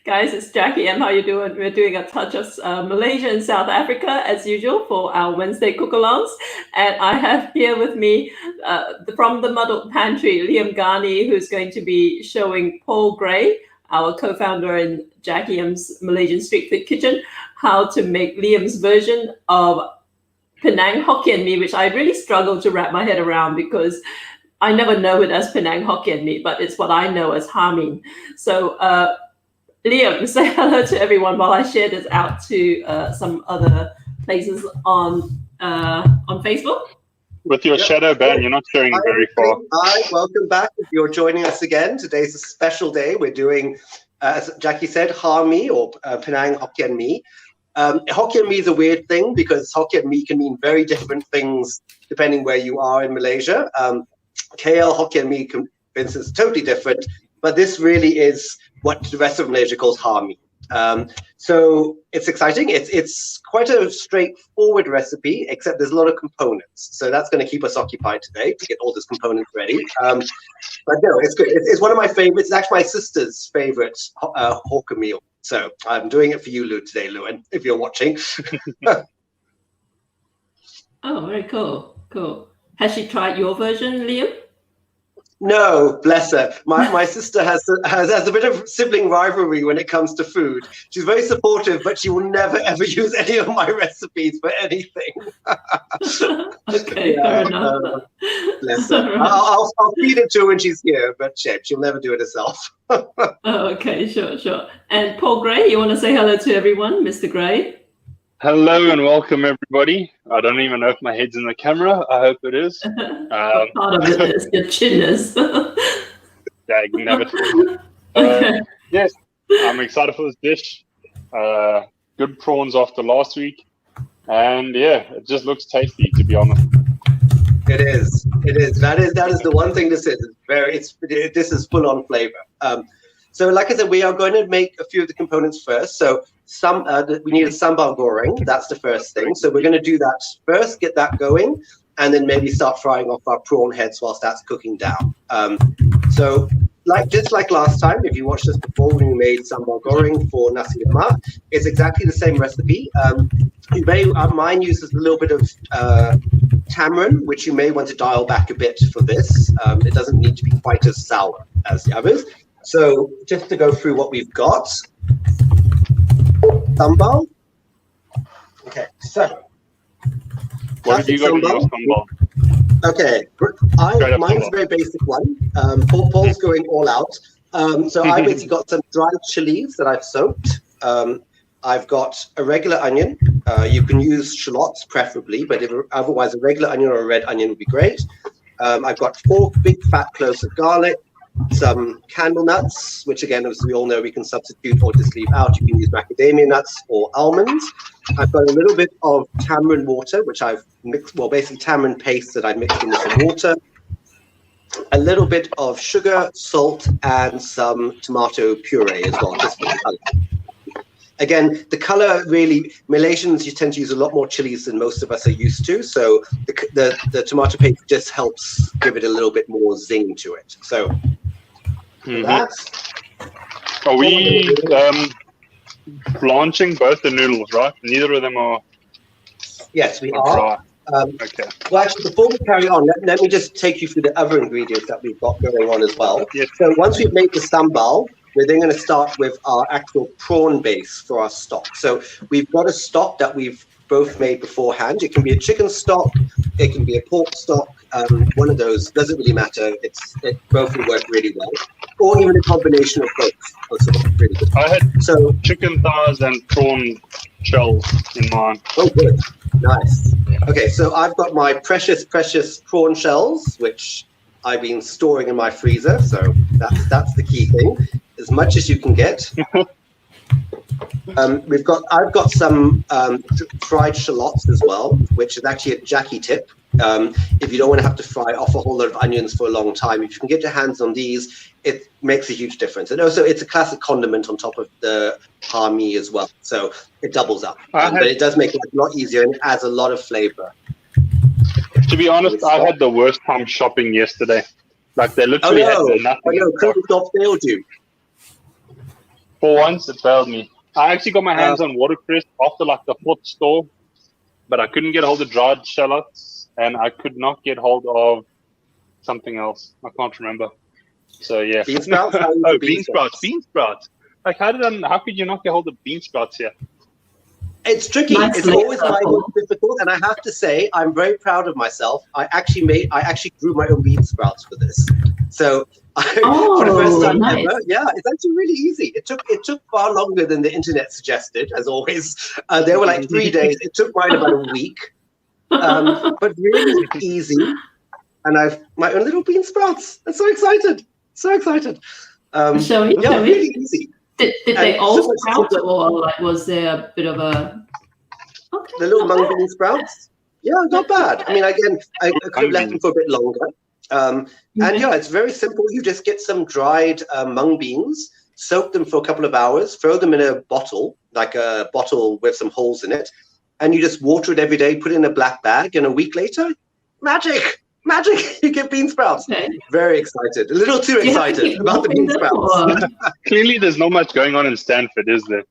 Guys, it's Jackie M. How you doing? We're doing a touch of Malaysia and South Africa as usual for our Wednesday cook-alongs. And I have here with me from the Muddled Pantry, Liam Ghani, who's going to be showing Paul Gray, our co-founder in Jackie M's Malaysian Street Food Kitchen, how to make Liam's version of Penang Hokkien Mee, which I really struggle to wrap my head around because I never know it as Penang Hokkien Mee, but it's what I know as Har Mee. So Liam, say hello to everyone while I share this out to some other places on Facebook. With your shadow ban, you're not sharing very far. Hi, welcome back. If you're joining us again, today's a special day. We're doing, as Jackie said, Har Mee or Penang Hokkien Mee. Hokkien Mee is a weird thing because Hokkien Mee can mean very different things depending where you are in Malaysia. KL Hokkien Mee, for instance, is totally different, but this really is what the rest of Malaysia calls Har Mee. So it's exciting. It's quite a straightforward recipe, except there's a lot of components. So that's going to keep us occupied today to get all these components ready. But no, it's good. It's one of my favorites. It's actually my sister's favorite hawker meal. So I'm doing it for you, Lou, today, Lewin, if you're watching. Oh, very cool. Cool. Has she tried your version, Liam? No, bless her. My sister has a bit of sibling rivalry when it comes to food. She's very supportive, but she will never ever use any of my recipes for anything. Okay, fair enough. Bless her. I'll feed it to her when she's here, but she'll never do it herself. Oh, okay, sure. And Paul Gray, you want to say hello to everyone, Mr. Gray? Hello and welcome, everybody. I don't even know if my head's in the camera. I hope it is. Part of it is your chinness. Yeah, you can never tell. Yes, I'm excited for this dish. Good prawns after last week. And yeah, it just looks tasty, to be honest. It is. That is the one thing this is. This is full on flavor. So like I said, we are going to make a few of the components first. So we need a sambal goreng. That's the first thing. So we're going to do that first, get that going, and then maybe start frying off our prawn heads whilst that's cooking down. So just like last time, if you watched us before when we made sambal goreng for nasi lemak, it's exactly the same recipe. Mine uses a little bit of tamarind, which you may want to dial back a bit for this. It doesn't need to be quite as sour as the others. So just to go through what we've got. Sambal. Okay, so. What have you got in your sambal? Okay, mine's a very basic one. Paul's going all out. So I basically got some dried chilies that I've soaked. I've got a regular onion. You can use shallots preferably, but otherwise a regular onion or a red onion would be great. I've got 4 big fat cloves of garlic, some candle nuts, which again, as we all know, we can substitute or just leave out. You can use macadamia nuts or almonds. I've got a little bit of tamarind water, which I've mixed, basically tamarind paste that I mixed in with some water. A little bit of sugar, salt, and some tomato puree as well, just for the color. Again, the color really, Malaysians, you tend to use a lot more chilies than most of us are used to. So the tomato paste just helps give it a little bit more zing to it. So that. Are we blanching both the noodles, right? Neither of them are. Yes, we are. Okay. Well, actually, before we carry on, let me just take you through the other ingredients that we've got going on as well. Yes. So once we've made the sambal, we're then going to start with our actual prawn base for our stock. So we've got a stock that we've both made beforehand. It can be a chicken stock, it can be a pork stock, one of those, doesn't really matter. It both will work really well. Or even a combination of both. Also really good. I had chicken thighs and prawn shells in mine. Oh, good. Nice. Okay, so I've got my precious prawn shells, which I've been storing in my freezer. So that's the key thing. As much as you can get. I've got some fried shallots as well, which is actually a Jackie tip. If you don't want to have to fry off a whole lot of onions for a long time, if you can get your hands on these, it makes a huge difference. And also, it's a classic condiment on top of the Har Mee as well, so it doubles up. But it does make it a lot easier and it adds a lot of flavor. To be honest, I had the worst time shopping yesterday. Like they literally had nothing. Cool Stop failed you. For once, it failed me. I actually got my hands on watercress after like the 4th store, but I couldn't get hold of dried shallots, and I could not get hold of something else. I can't remember. So yeah. Bean sprouts? Oh, bean sprouts. Like how could you not get hold of bean sprouts here? It's tricky. It's always my most difficult, and I have to say I'm very proud of myself. I actually grew my own bean sprouts for this. So for the first time ever, yeah, it's actually really easy. It took far longer than the internet suggested, as always. There were like 3 days. It took mine about a week, but really easy. And I've my own little bean sprouts. I'm so excited, really easy. Did they all sprout, or like was there a bit of a the little mung bean sprouts? Yeah, not bad. I mean, again, I could have left them for a bit longer. And yeah, it's very simple. You just get some dried mung beans, soak them for a couple of hours, throw them in a bottle, like a bottle with some holes in it, and you just water it every day, put it in a black bag, and a week later, magic, you get bean sprouts. Okay. Very excited. A little too excited about the bean sprouts. Clearly, there's not much going on in Stanford, is there?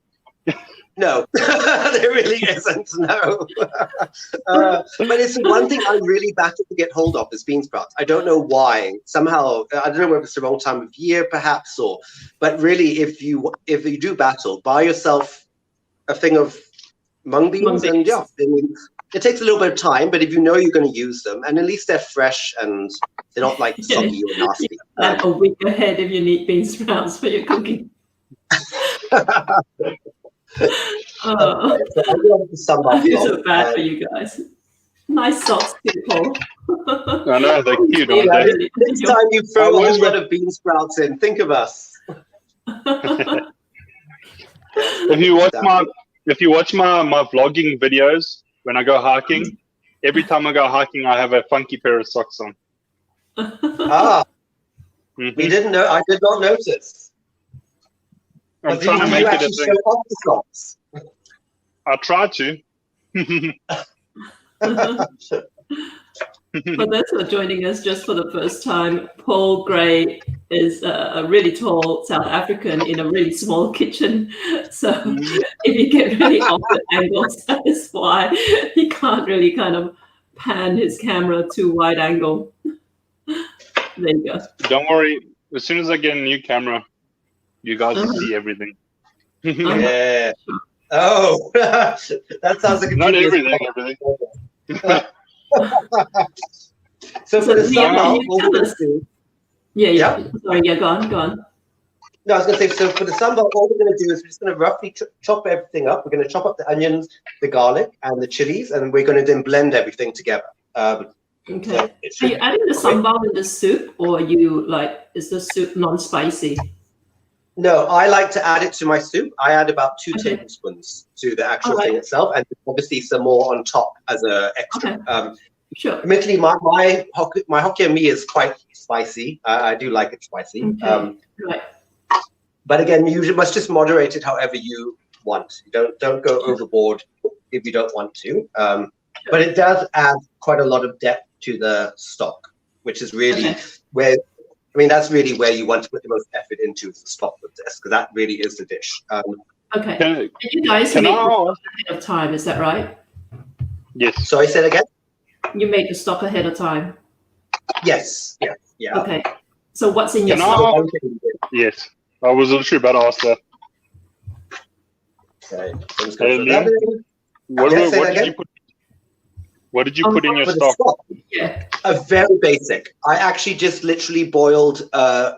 No, there really isn't. No, but it's one thing I'm really battled to get hold of is bean sprouts. I don't know why. Somehow, I don't know whether it's the wrong time of year, perhaps, but really, if you do battle, buy yourself a thing of mung beans, and yeah, it takes a little bit of time. But if you know you're going to use them, and at least they're fresh and they're not like soggy or nasty. A week ahead if you need bean sprouts for your cooking. I feel so bad for you guys. Nice socks, people. I know, they're cute, aren't they? Next time you throw a whole lot of bean sprouts in, think of us. If you watch my vlogging videos when I go hiking, every time I go hiking, I have a funky pair of socks on. We didn't know. I did not notice. I'm trying to make it a thing. Show off the socks. I try to. For those who are joining us just for the first time, Paul Gray is a really tall South African in a really small kitchen. So if you get really awkward angles, that is why he can't really kind of pan his camera to wide angle. There you go. Don't worry. As soon as I get a new camera, you guys will see everything. Yeah. Oh, that sounds like a not everything. So for the summer, Sorry, go on. No, I was going to say, so for the summer, all we're going to do is we're just going to roughly chop everything up. We're going to chop up the onions, the garlic, and the chilies, and we're going to then blend everything together. Okay. So are you adding the sambal in the soup, or is the soup non-spicy? No, I like to add it to my soup. I add about 2 tablespoons to the actual thing itself, and obviously some more on top as an extra. Okay. Sure. Admittedly, my Hokkien Mee is quite spicy. I do like it spicy. Okay. Right. But again, you must just moderate it however you want. Don't go overboard if you don't want to. But it does add quite a lot of depth to the stock, which is really where. I mean, that's really where you want to put the most effort into is the stock of this, because that really is the dish. Okay. And you guys make the stock ahead of time, is that right? Yes. Sorry, say that again? You make the stock ahead of time? Yes. Yeah. Okay. So what's in your stock? Yes. I was literally about to ask that. Okay. What did you put in your stock? Yeah. A very basic. I actually just literally boiled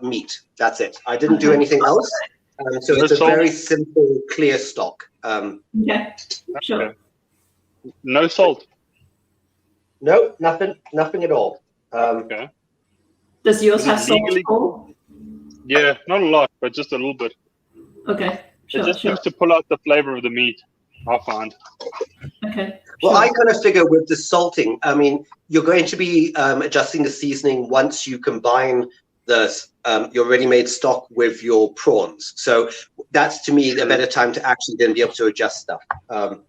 meat. That's it. I didn't do anything else. So it's a very simple, clear stock. Sure. No salt? No, nothing at all. Okay. Does yours have salt? Yeah, not a lot, but just a little bit. Okay. It just seems to pull out the flavor of the meat, I find. Okay. Well, I kind of figure with the salting, I mean, you're going to be adjusting the seasoning once you combine your ready-made stock with your prawns. So that's, to me, a better time to actually then be able to adjust stuff.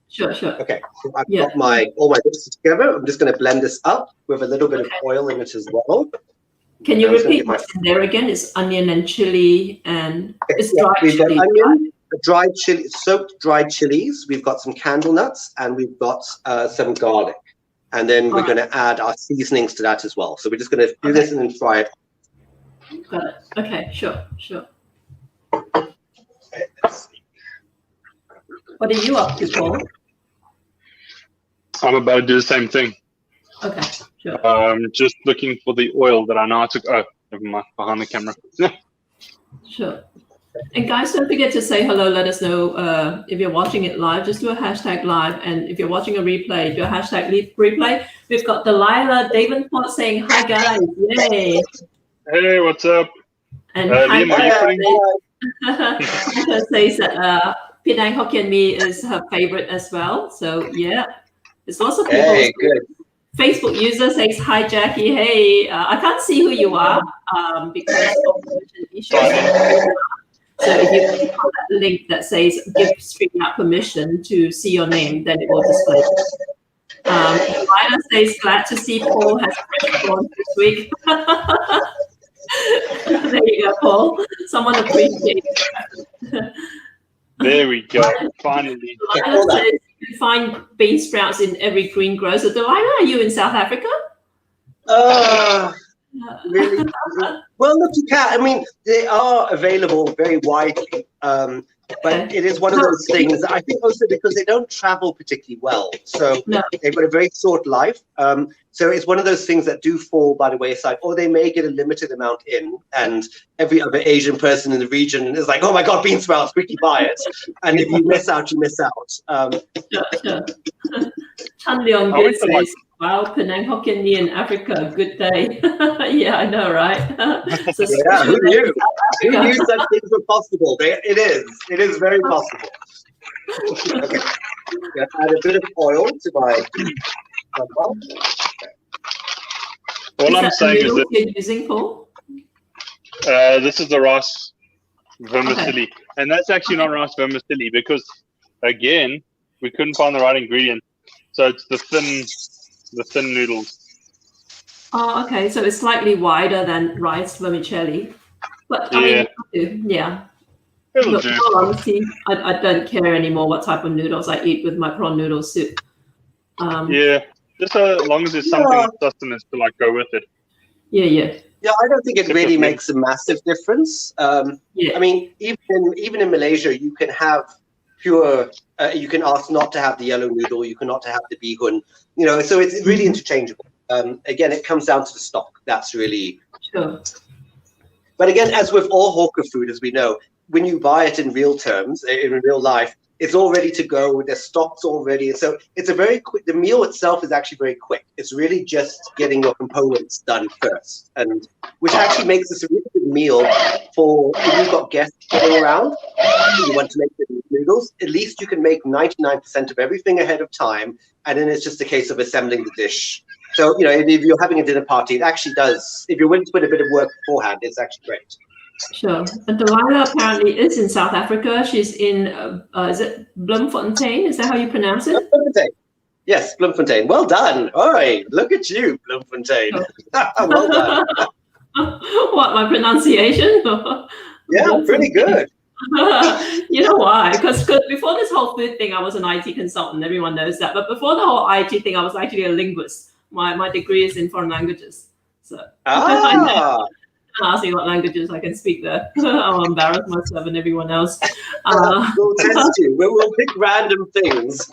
Sure. Okay, so I've got all my bits together. I'm just going to blend this up with a little bit of oil in it as well. Can you repeat what's in there again? It's onion and chili, and it's dry chili. Onion, soaked dried chilies. We've got some candle nuts, and we've got some garlic. And then we're going to add our seasonings to that as well. So we're just going to do this and then fry it. Got it. Okay, sure. What are you up to, Paul? I'm about to do the same thing. Okay, sure. Just looking for the oil that I know I took. Oh, never mind, behind the camera. Sure. And guys, don't forget to say hello. Let us know if you're watching it live. Just do a hashtag live. And if you're watching a replay, do a hashtag replay. We've got Delilah Davenport saying, hi, guys. Yay. Hey, what's up? And Liam, are you says that Penang Hokkien Mee is her favorite as well. So, yeah. There's lots of people. Hey, good. Facebook user says, hi, Jackie. Hey, I can't see who you are because of issues. So if you click on that link that says give StreamYard permission to see your name, then it will display. Lila says glad to see Paul has fresh prawns this week. There you go, Paul. Someone appreciates that. There we go. Finally. Delilah says you can find bean sprouts in every greengrocer. So Delilah, are you in South Africa? Really? Well, look, you can. I mean, they are available very widely, but it is one of those things. I think also because they don't travel particularly well, so they've got a very short life. So it's one of those things that do fall by the wayside, or they may get a limited amount in, and every other Asian person in the region is like, "Oh my God, bean sprouts! Quickly buy it!" And if you miss out, you miss out. Sure. Chan Leong Good says, wow, Penang Hokkien Mee in Africa, good day. Yeah, I know, right? So yeah, who knew? Who knew such things were possible? It is very possible. Okay, add a bit of oil to my. All I'm saying is that you're using, Paul? this is the rice vermicelli, and that's actually not rice vermicelli because, again, we couldn't find the right ingredient. So it's the thin noodles. Oh, okay. So it's slightly wider than rice vermicelli. But I mean, yeah. It'll do. Honestly, I don't care anymore what type of noodles I eat with my prawn noodle soup. Yeah, just as long as there's something of sustenance to like go with it. Yeah. Yeah, I don't think it really makes a massive difference. I mean, even in Malaysia, you can have pure. You can ask not to have the yellow noodle. You can not to have the bihun. So it's really interchangeable. Again, it comes down to the stock. That's really sure. But again, as with all hawker food, as we know, when you buy it in real terms, in real life, it's all ready to go. The stock's all ready. So it's a very quick. The meal itself is actually very quick. It's really just getting your components done first, and which actually makes this a really good meal for if you've got guests coming around. You want to make the noodles. At least you can make 99% of everything ahead of time, and then it's just a case of assembling the dish. So if you're having a dinner party, it actually does. If you're willing to put a bit of work beforehand, it's actually great. Sure. And Delilah apparently is in South Africa. She's in, is it Bloemfontein? Is that how you pronounce it? Bloemfontein. Yes, Bloemfontein. Well done. All right, look at you, Bloemfontein. Well done. What, my pronunciation? Yeah, pretty good. You know why? Because before this whole food thing, I was an IT consultant. Everyone knows that. But before the whole IT thing, I was actually a linguist. My degree is in foreign languages. So ask me what languages I can speak there. I'll embarrass myself and everyone else. We'll test you. We'll pick random things.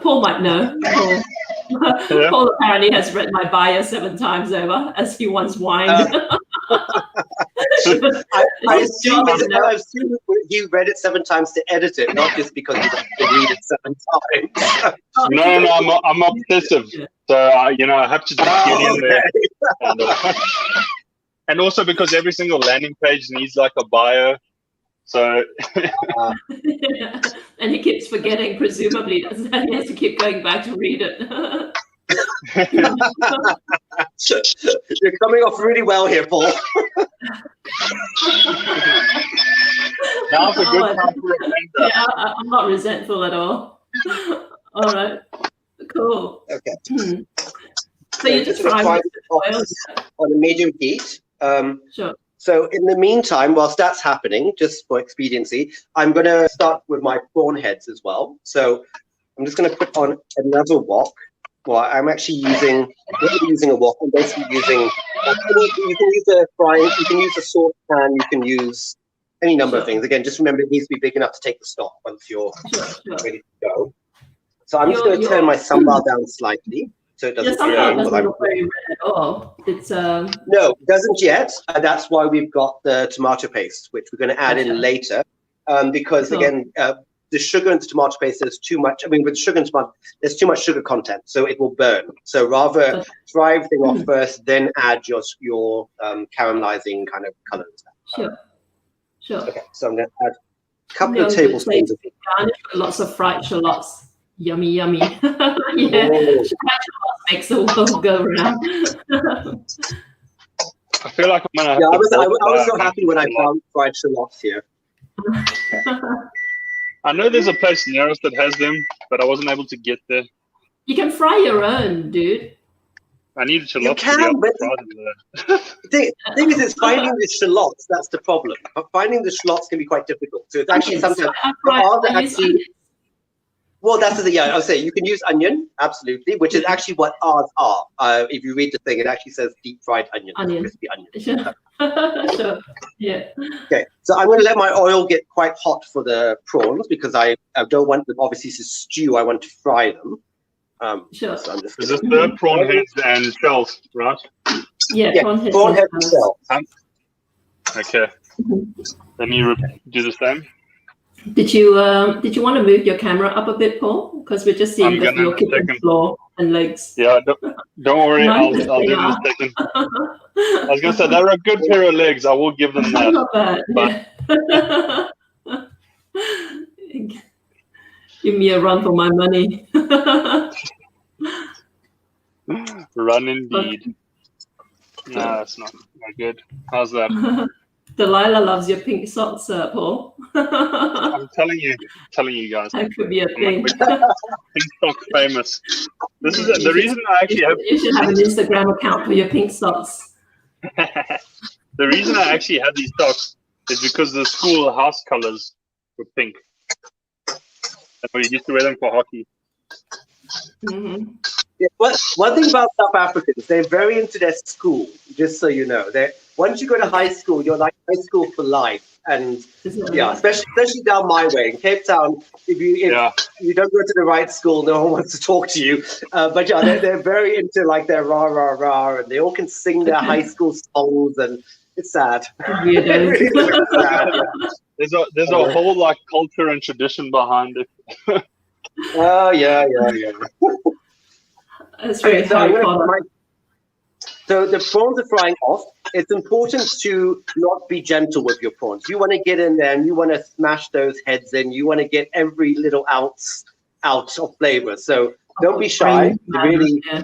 Paul might know. Paul apparently has read my bio 7 times over, as he once whined. I assume you read it 7 times to edit it, not just because you read it 7 times. No, I'm obsessive. So, I have to just get in there. And also because every single landing page needs like a bio. So. And he keeps forgetting, presumably, doesn't he? He has to keep going back to read it. You're coming off really well here, Paul. Now's a good time for a yeah, I'm not resentful at all. All right, cool. Okay. So you just fry on a medium heat. Sure. So in the meantime, whilst that's happening, just for expediency, I'm going to start with my prawn heads as well. So I'm just going to put on another wok. Well, I'm actually using a wok. I'm basically using. You can use a frying. You can use a saucepan. You can use any number of things. Again, just remember it needs to be big enough to take the stock once you're ready to go. So I'm just going to turn my sambal down slightly so it doesn't burn. Doesn't look very red at all. It's No, it doesn't yet. That's why we've got the tomato paste, which we're going to add in later, because again. The sugar and the tomato paste, there's too much. I mean, with sugar and tomato, there's too much sugar content, so it will burn. So rather fry everything off first, then add your caramelizing kind of colors. Sure. Okay, so I'm going to add a couple of tablespoons. Garnish with lots of fried shallots. Yummy. Yeah, fried shallots makes the world go round. I feel like I'm gonna. I was so happy when I found fried shallots here. I know there's a place near us that has them, but I wasn't able to get there. You can fry your own, dude. I need shallots. You can, but the thing is, it's finding the shallots. That's the problem. Finding the shallots can be quite difficult. So it's actually sometimes. Well, that's the I was saying you can use onion, absolutely, which is actually what ours are. If you read the thing, it actually says deep fried onion. Crispy onion. Sure. Yeah. Okay, so I'm going to let my oil get quite hot for the prawns because I don't want them obviously to stew. I want to fry them. Sure. So I'm just is this the prawn heads and shells, right? Yeah, prawn heads and shells. Okay. Let me do the same. Did you want to move your camera up a bit, Paul? Because we're just seeing your kitchen floor and legs. Yeah, don't worry. I'll do this second. I was gonna say they're a good pair of legs. I will give them that. Not bad. Yeah. Give me a run for my money. Run indeed. No, that's not good. How's that? Delilah loves your pink socks, Paul. I'm telling you guys. That could be a thing. Pink sock famous. This is the reason I actually have. You should have an Instagram account for your pink socks. The reason I actually have these socks is because the school house colors were pink. And we used to wear them for hockey. Mm-hmm. Yeah, one thing about South Africans, they're very into their school, just so you know. Once you go to high school, you're like high school for life. And yeah, especially down my way in Cape Town, if you don't go to the right school, no one wants to talk to you. But yeah, they're very into like their rah rah rah, and they all can sing their high school songs, and it's sad. Really sad, yeah. There's a whole like culture and tradition behind it. Oh yeah. That's very Harry Potter. So the prawns are frying off. It's important to not be gentle with your prawns. You want to get in there and you want to smash those heads in. You want to get every little ounce out of flavor. So don't be shy. Really. Yeah.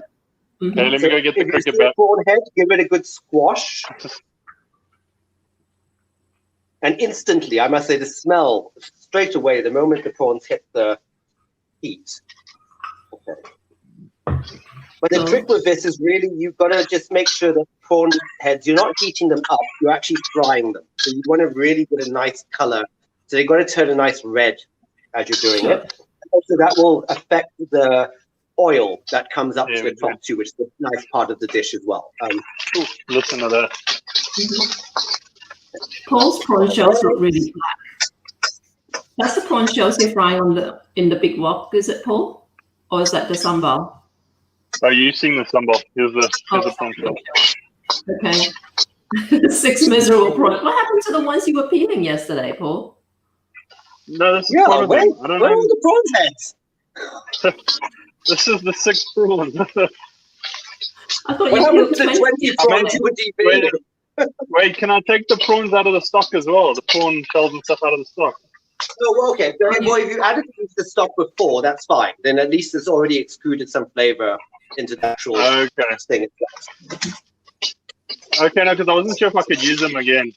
Mm-hmm. Okay, let me go get the cricket bat. Prawn head, give it a good squash. And instantly, I must say, the smell straight away, the moment the prawns hit the heat. Okay. But the trick with this is really you've got to just make sure that prawn heads, you're not heating them up, you're actually frying them. So you want to really get a nice color. So they've got to turn a nice red as you're doing it. Also, that will affect the oil that comes up to the top too, which is a nice part of the dish as well. Listen to that. Paul's prawn shells look really black. That's the prawn shells you're frying in the big wok, is it, Paul? Or is that the sambal? Are you seeing the sambal? Here's the prawn shell. Okay. 6 miserable prawns. What happened to the ones you were peeling yesterday, Paul? No, this is where are the prawns heads? This is the 6th prawn. I thought what you happened to the 20 prawns you were deep Wait, can I take the prawns out of the stock as well? The prawn shells and stuff out of the stock? Oh, okay. Well, if you added it to the stock before, that's fine. Then at least it's already extruded some flavor into the actual thing. Okay, no, because I wasn't sure if I could use them again.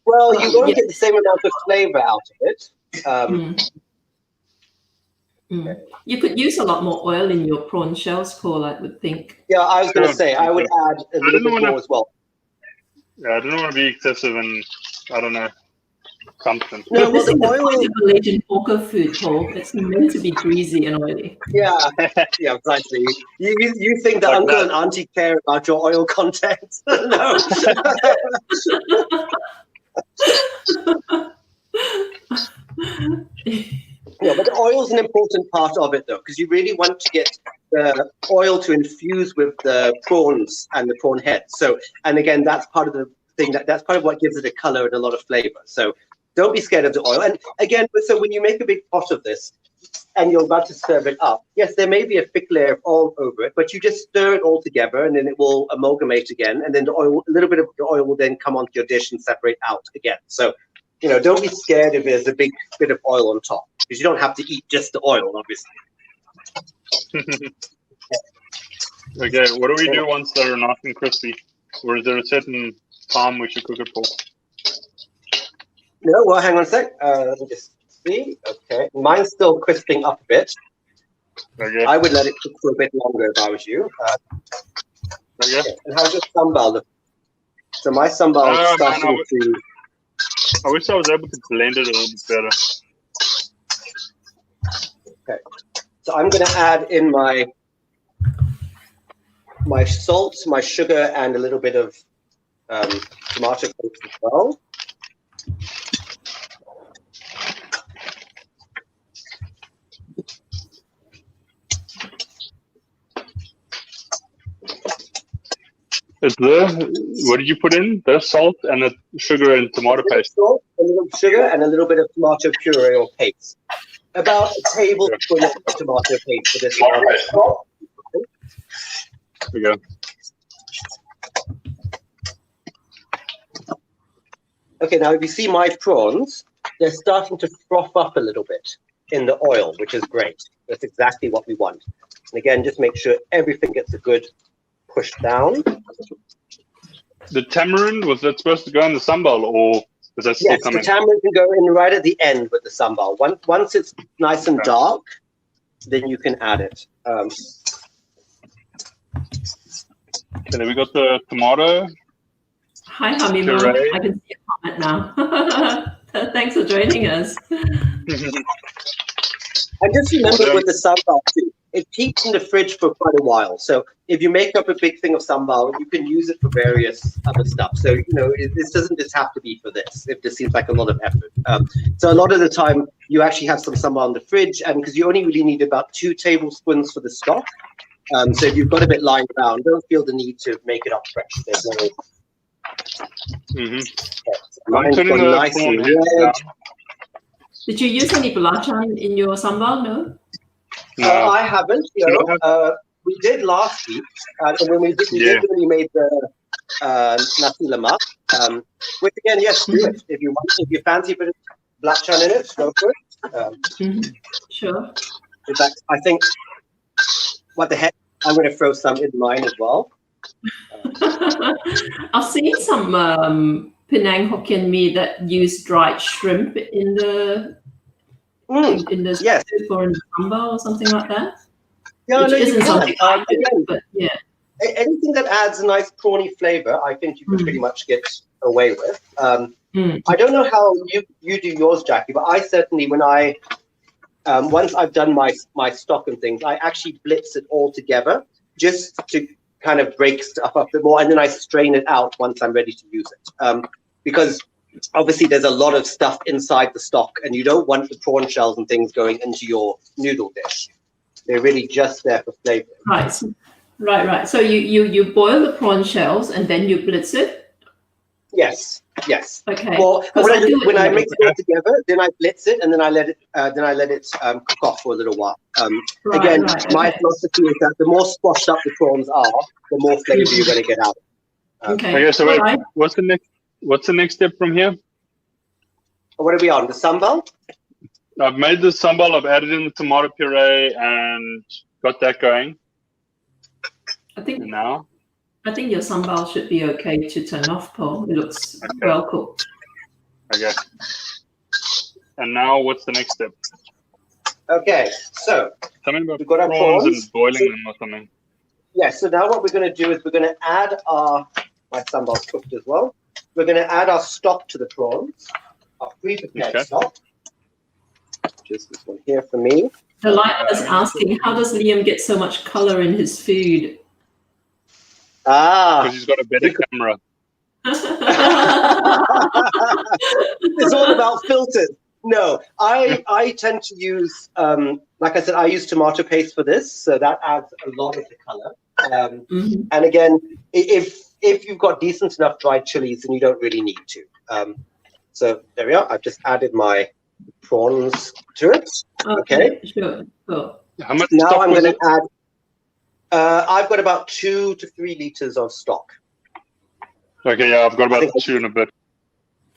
Well, you won't get the same amount of flavor out of it. You could use a lot more oil in your prawn shells, Paul, I would think. Yeah, I was going to say, I would add a little bit more as well. Yeah, I don't want to be excessive and I don't know something. No, well, This the is the oil. point of Malaysian hawker food, Paul. It's meant to be greasy and oily. Yeah, yeah, precisely. You think that Like uncle that. and auntie care about your oil content? No. Yeah, but the oil is an important part of it, though, because you really want to get the oil to infuse with the prawns and the prawn head. So, and again, that's part of the thing that's part of what gives it a color and a lot of flavor. So, don't be scared of the oil. And again, so when you make a big pot of this and you're about to serve it up, yes, there may be a thick layer of oil over it, but you just stir it all together, and then it will amalgamate again, and then the oil, a little bit of the oil will then come onto your dish and separate out again. So, don't be scared if there's a big bit of oil on top, because you don't have to eat just the oil, obviously. Okay, what do we do once they're nice and crispy? Or is there a certain time we should cook it for? No, well, hang on a sec. Let me just see. Okay, mine's still crisping up a bit. Okay. I would let it cook for a bit longer if I was you. Okay. And how's your sambal look? So my sambal is starting to... I wish I was able to blend it a little bit better. Okay, so I'm going to add in my salt, my sugar, and a little bit of tomato paste as well. What did you put in? The salt and the sugar and tomato paste. Salt, a little sugar, and a little bit of tomato puree or paste. About a tablespoon of tomato paste for this one. There we go. Okay, now if you see my prawns, they're starting to froth up a little bit in the oil, which is great. That's exactly what we want. And again, just make sure everything gets a good push down. The tamarind, was that supposed to go in the sambal, or is that still coming? Yes, the tamarind can go in right at the end with the sambal. Once it's nice and dark, then you can add it. Okay, then we got the tomato. Hi, Har Mee. I can see a comment now. Thanks for joining us. And just remember with the sambal too, it keeps in the fridge for quite a while. So if you make up a big thing of sambal, you can use it for various other stuff. So, this doesn't just have to be for this, if this seems like a lot of effort. So a lot of the time, you actually have some sambal in the fridge, and because you only really need about 2 tablespoons for the stock. So if you've got a bit lying around, don't feel the need to make it up fresh. There's no... I'm turning the nice prawn and head down. Did you use any belacan in your sambal? No? No. I haven't. We did last week, and when we did when we made the nasi lemak. Which again, yes, do it if you want. If you fancy a bit of belacan in it, go for it. Sure. In fact, I think, what the heck, I'm going to throw some in mine as well. I've seen some Penang Hokkien Mee that use dried shrimp in the yes, soup or in the sambal or something like that. Yeah, which isn't something I do, again, but yeah. Anything that adds a nice prawny flavor, I think you can pretty much get away with. I don't know how you do yours, Jackie, but I certainly, when I once I've done my stock and things, I actually blitz it all together just to kind of break stuff up a bit more, and then I strain it out once I'm ready to use it. Because obviously there's a lot of stuff inside the stock, and you don't want the prawn shells and things going into your noodle dish. They're really just there for flavor. Right. So you boil the prawn shells and then you blitz it? Yes. Okay. Well, when I mix it all together, then I blitz it, and then I let it cook off for a little while. My philosophy is that the more squashed up the prawns are, the more flavor you're going to get out. Okay. So what's the next step from here? What are we on? The sambal? I've made the sambal. I've added in the tomato puree and got that going. I think your sambal should be okay to turn off, Paul. It looks well cooked. Okay. And now what's the next step? Okay, so something about we've got our prawns and boiling them or something. Yeah, so now what we're going to do is we're going to add my sambal cooked as well. we're going to add our stock to the prawns, our pre-prepared stock. Just this one here for me. The light is asking, how does Liam get so much color in his food? Because he's got a better camera. It's all about filters. No, I tend to use, like I said, I use tomato paste for this, so that adds a lot of the color. And again, if you've got decent enough dried chilies, then you don't really need to. So there we are. I've just added my prawns to it. Okay. Sure. Cool. How much now stock I'm was going it? to add. I've got about 2 to 3 liters of stock. Okay, yeah, I've got about 2 and a bit.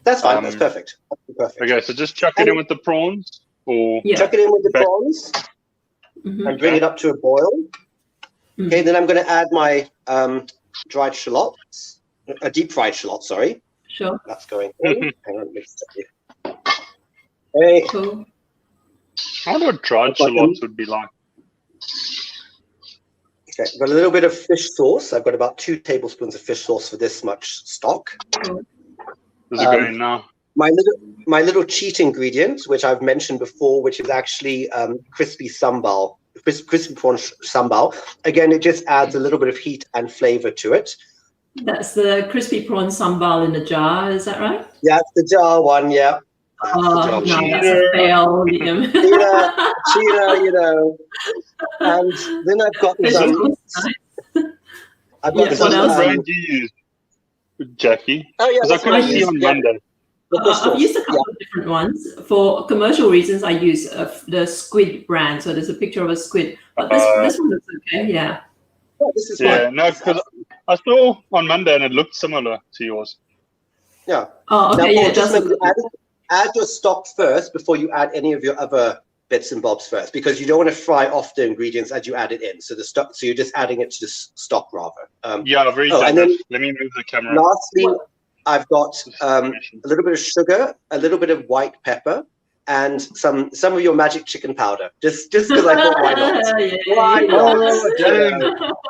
That's fine. That's perfect. Perfect. Okay, so just chuck it in with the prawns, or chuck it in with the prawns, and bring it up to a boil. Okay, then I'm going to add my dried shallots, deep fried shallot. Sorry. Sure. That's going in. Hang on, let me check. Okay. Cool. I wonder what dried shallots would be like. Okay, I've got a little bit of fish sauce. I've got about 2 tablespoons of fish sauce for this much stock. Cool. Does it go in now? My little cheat ingredient, which I've mentioned before, which is actually crispy sambal, crispy prawn sambal. Again, it just adds a little bit of heat and flavor to it. That's the crispy prawn sambal in a jar, is that right? Yeah, it's the jar one, yeah. Oh, no, that's a fail, Liam. Cheetah, you know. And then I've got some... I've got what else? What brand do you use, Jackie? Oh, yeah, because I couldn't see on Monday. I've used a couple of different ones. For commercial reasons, I use the squid brand. So there's a picture of a squid. But this one looks okay, yeah. Oh, this is fine. No, because I saw on Monday and it looked similar to yours. Yeah. Oh, okay, now, it does look add your stock first before you add any of your other bits and bobs first, because you don't want to fry off the ingredients as you add it in. So so you're just adding it to the stock rather. Yeah, very and then let me move the camera. Lastly, I've got a little bit of sugar, a little bit of white pepper, and some of your magic chicken powder. Just because I thought, why not? Why not? Oh, dang.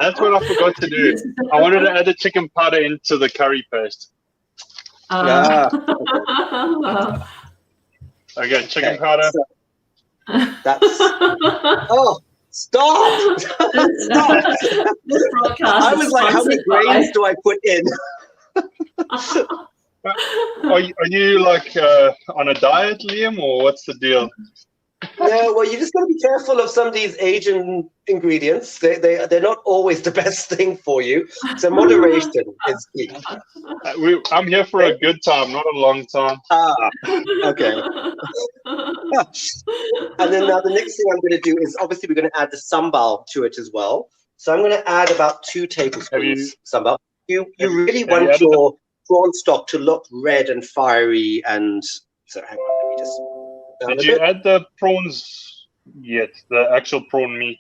That's what I forgot to do. I wanted to add the chicken powder into the curry paste. Okay, chicken powder. So that's stop! Stop! This broadcast I was like, how many grains do I put in? Are you like on a diet, Liam, or what's the deal? Yeah, well, you just got to be careful of some of these Asian ingredients. They're not always the best thing for you. So moderation is key. I'm here for a good time, not a long time. Okay. And then now the next thing I'm going to do is obviously we're going to add the sambal to it as well. So I'm going to add about 2 tablespoons sambal. You really want your prawn stock to look red and fiery, and so hang on, let me just. Did you add the prawns yet? The actual prawn meat?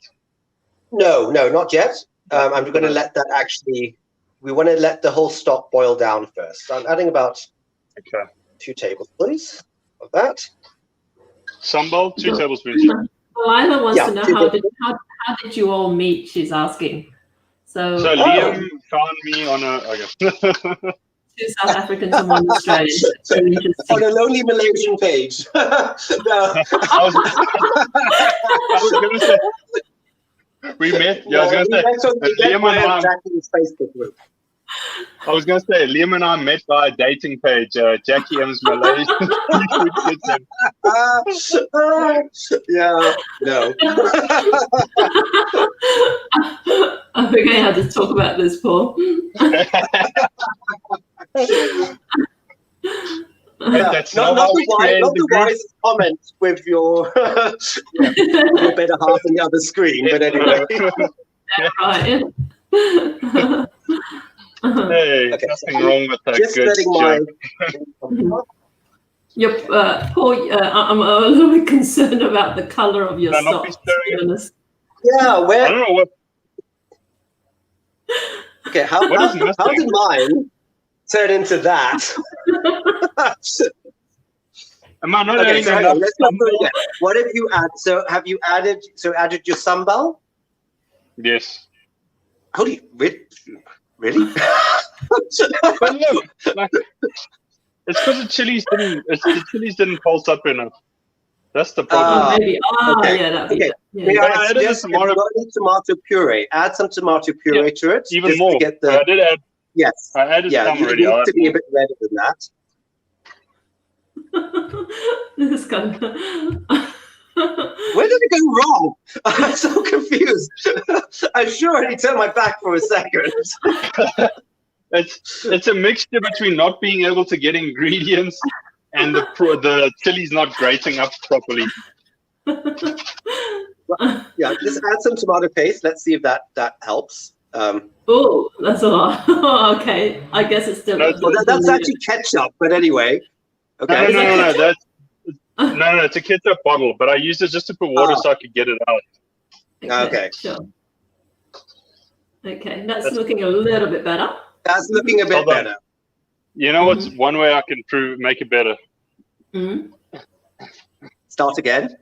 No, not yet. I'm going to let that actually. We want to let the whole stock boil down first. So I'm adding about 2 tablespoons of that. Sambal, 2 tablespoons. Lila wants to know how did you all meet? She's asking. So Liam found me on a. Okay. 2 South Africans and 1 Australian. So on a lonely Malaysian page. No. I was going to say. We met. Yeah, I was going to say. Liam and I. Jackie's Facebook group. I was going to say, Liam and I met by a dating page. Jackie M's Malaysian. Yeah, no. We're going to have to talk about this, Paul. That's not the wisest comment with your better half on the other screen, but anyway. Hey, nothing wrong with that. Just good letting joke. Paul, I'm a little bit concerned about the color of your socks, to be honest. Yeah, where? I don't know what. Okay, how did mine turn into that? Am I not adding enough? Let's not go again. What have you added? So have you added your sambal? Yes. Holy, really? But look, like, it's because the chilies didn't pulse up enough. That's the problem. Maybe. Okay. Yeah, that'd be Okay. yeah. May But I I added the suggest if you've got any tomato puree, add some tomato puree to it. Even just more. to get But the, I did add. yes. I added Yeah, some you already. need to be a bit redder than that. This is kind of... Where did it go wrong? I'm so confused. I'm sure I need to turn my back for a second. It's a mixture between not being able to get ingredients and the chilies not grating up properly. Yeah, just add some tomato paste. Let's see if that helps. Oh, that's a lot. Okay, I guess it's still. No, that's actually ketchup, but anyway. Okay. No. No, it's a ketchup bottle, but I used it just to put water so I could get it out. Okay. Sure. Okay, that's looking a little bit better. That's looking a bit better. You know what's one way I can make it better? Start again.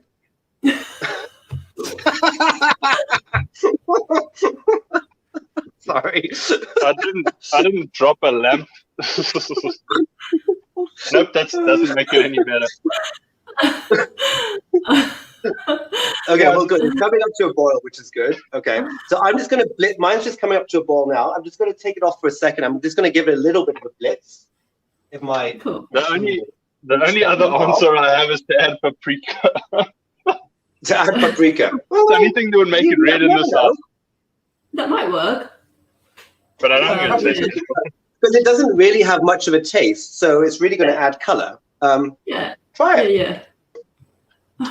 Sorry. I didn't drop a lamp. Nope, that doesn't make it any better. Okay, well, good. It's coming up to a boil, which is good. Okay, so I'm just going to blitz. Mine's just coming up to a boil now. I'm just going to take it off for a second. I'm just going to give it a little bit of a blitz. If my the only other answer I have is to add paprika. To add paprika. Well, it's anything that would make it red in the sauce. That might work. But I don't think it's tasty. Because it doesn't really have much of a taste, so it's really going to add color. Yeah. Try it. Yeah.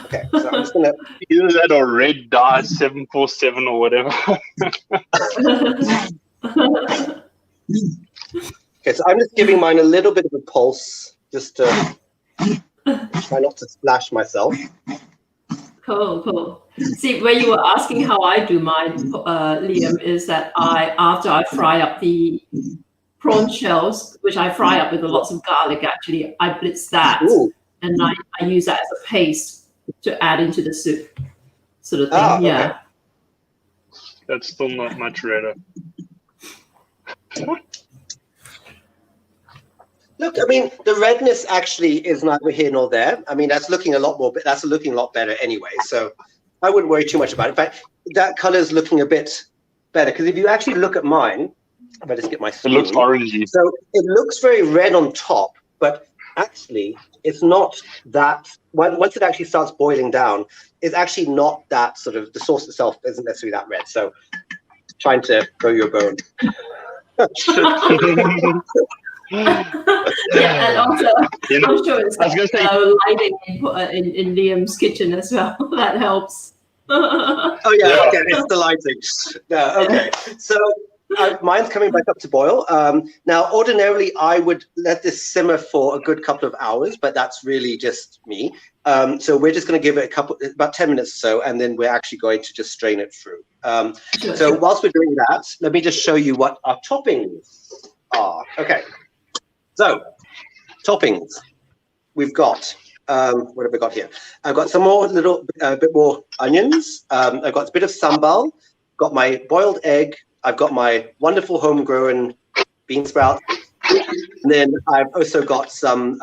Okay, so I'm just going to... Either that or red dye 747 or whatever. Okay, so I'm just giving mine a little bit of a pulse, just to try not to splash myself. Cool. See, where you were asking how I do mine, Liam, is that after I fry up the prawn shells, which I fry up with lots of garlic, actually, I blitz that. Ooh. And I use that as a paste to add into the soup, sort of thing. Yeah. Okay. That's still not much redder. Look, I mean, the redness actually is neither here nor there. I mean, that's looking a lot better anyway. So I wouldn't worry too much about it. In fact, that color is looking a bit better because if you actually look at mine, if I just get my spoon, it looks orangey. So it looks very red on top, but actually it's not that. Once it actually starts boiling down, it's actually not that sort of, the sauce itself isn't necessarily that red. So trying to throw you a bone. And also, I'm sure it's lighting in Liam's kitchen as well. That helps. Oh yeah, okay, it's the lighting. Okay, so mine's coming back up to boil. Now, ordinarily, I would let this simmer for a good couple of hours, but that's really just me. So we're just going to give it about 10 minutes or so, and then we're actually going to just strain it through. So whilst we're doing that, let me just show you what our toppings are. Okay. So, toppings. We've got, what have we got here? I've got some more bit more onions. I've got a bit of sambal. Got my boiled egg. I've got my wonderful homegrown bean sprouts. And then I've also got some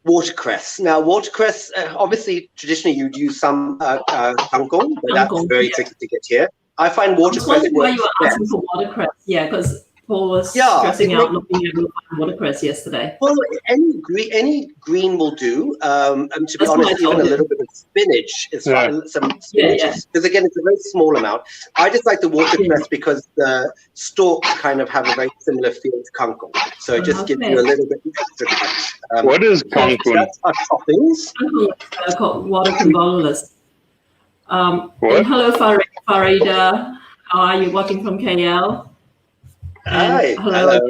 watercress. Now, watercress, obviously, traditionally you'd use some kangkong, but that's very tricky to get here. I find watercress works why you were asking for watercress. Yeah, because Paul was stressing out not being able to find watercress yesterday. Well, any green will do. And to be honest, even a little bit of spinach is fine. Some spinach, because again, it's a very small amount. I just like the watercress because the stalks kind of have a very similar feel to kangkong, so it just gives you a little bit extra crunch. What is kangkong? That's our toppings. They're called water convolvulus. And hello, Farida. How are you? Watching from KL. Hi. Hello.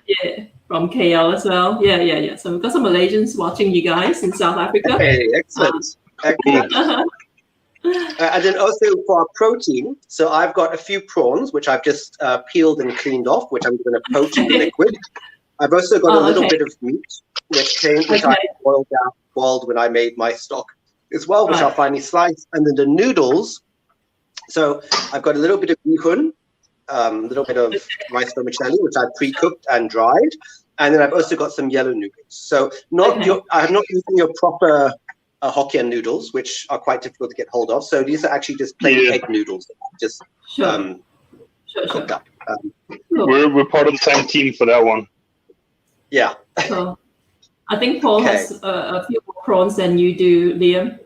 Yeah, from KL as well. Yeah. So we've got some Malaysians watching you guys in South Africa. Hey, excellent. And then also for our protein, so I've got a few prawns, which I've just peeled and cleaned off, which I'm going to poach in the liquid. I've also got a little bit of meat, which I boiled when I made my stock as well, which I'll finally slice. And then the noodles, so I've got a little bit of bihun, little bit of rice vermicelli, which I pre-cooked and dried. And then I've also got some yellow noodles. So I'm not using your proper Hokkien noodles, which are quite difficult to get hold of. So these are actually just plain egg noodles, just cooked up. We're part of the same team for that one. Yeah. So, I think Paul has a few more prawns than you do, Liam.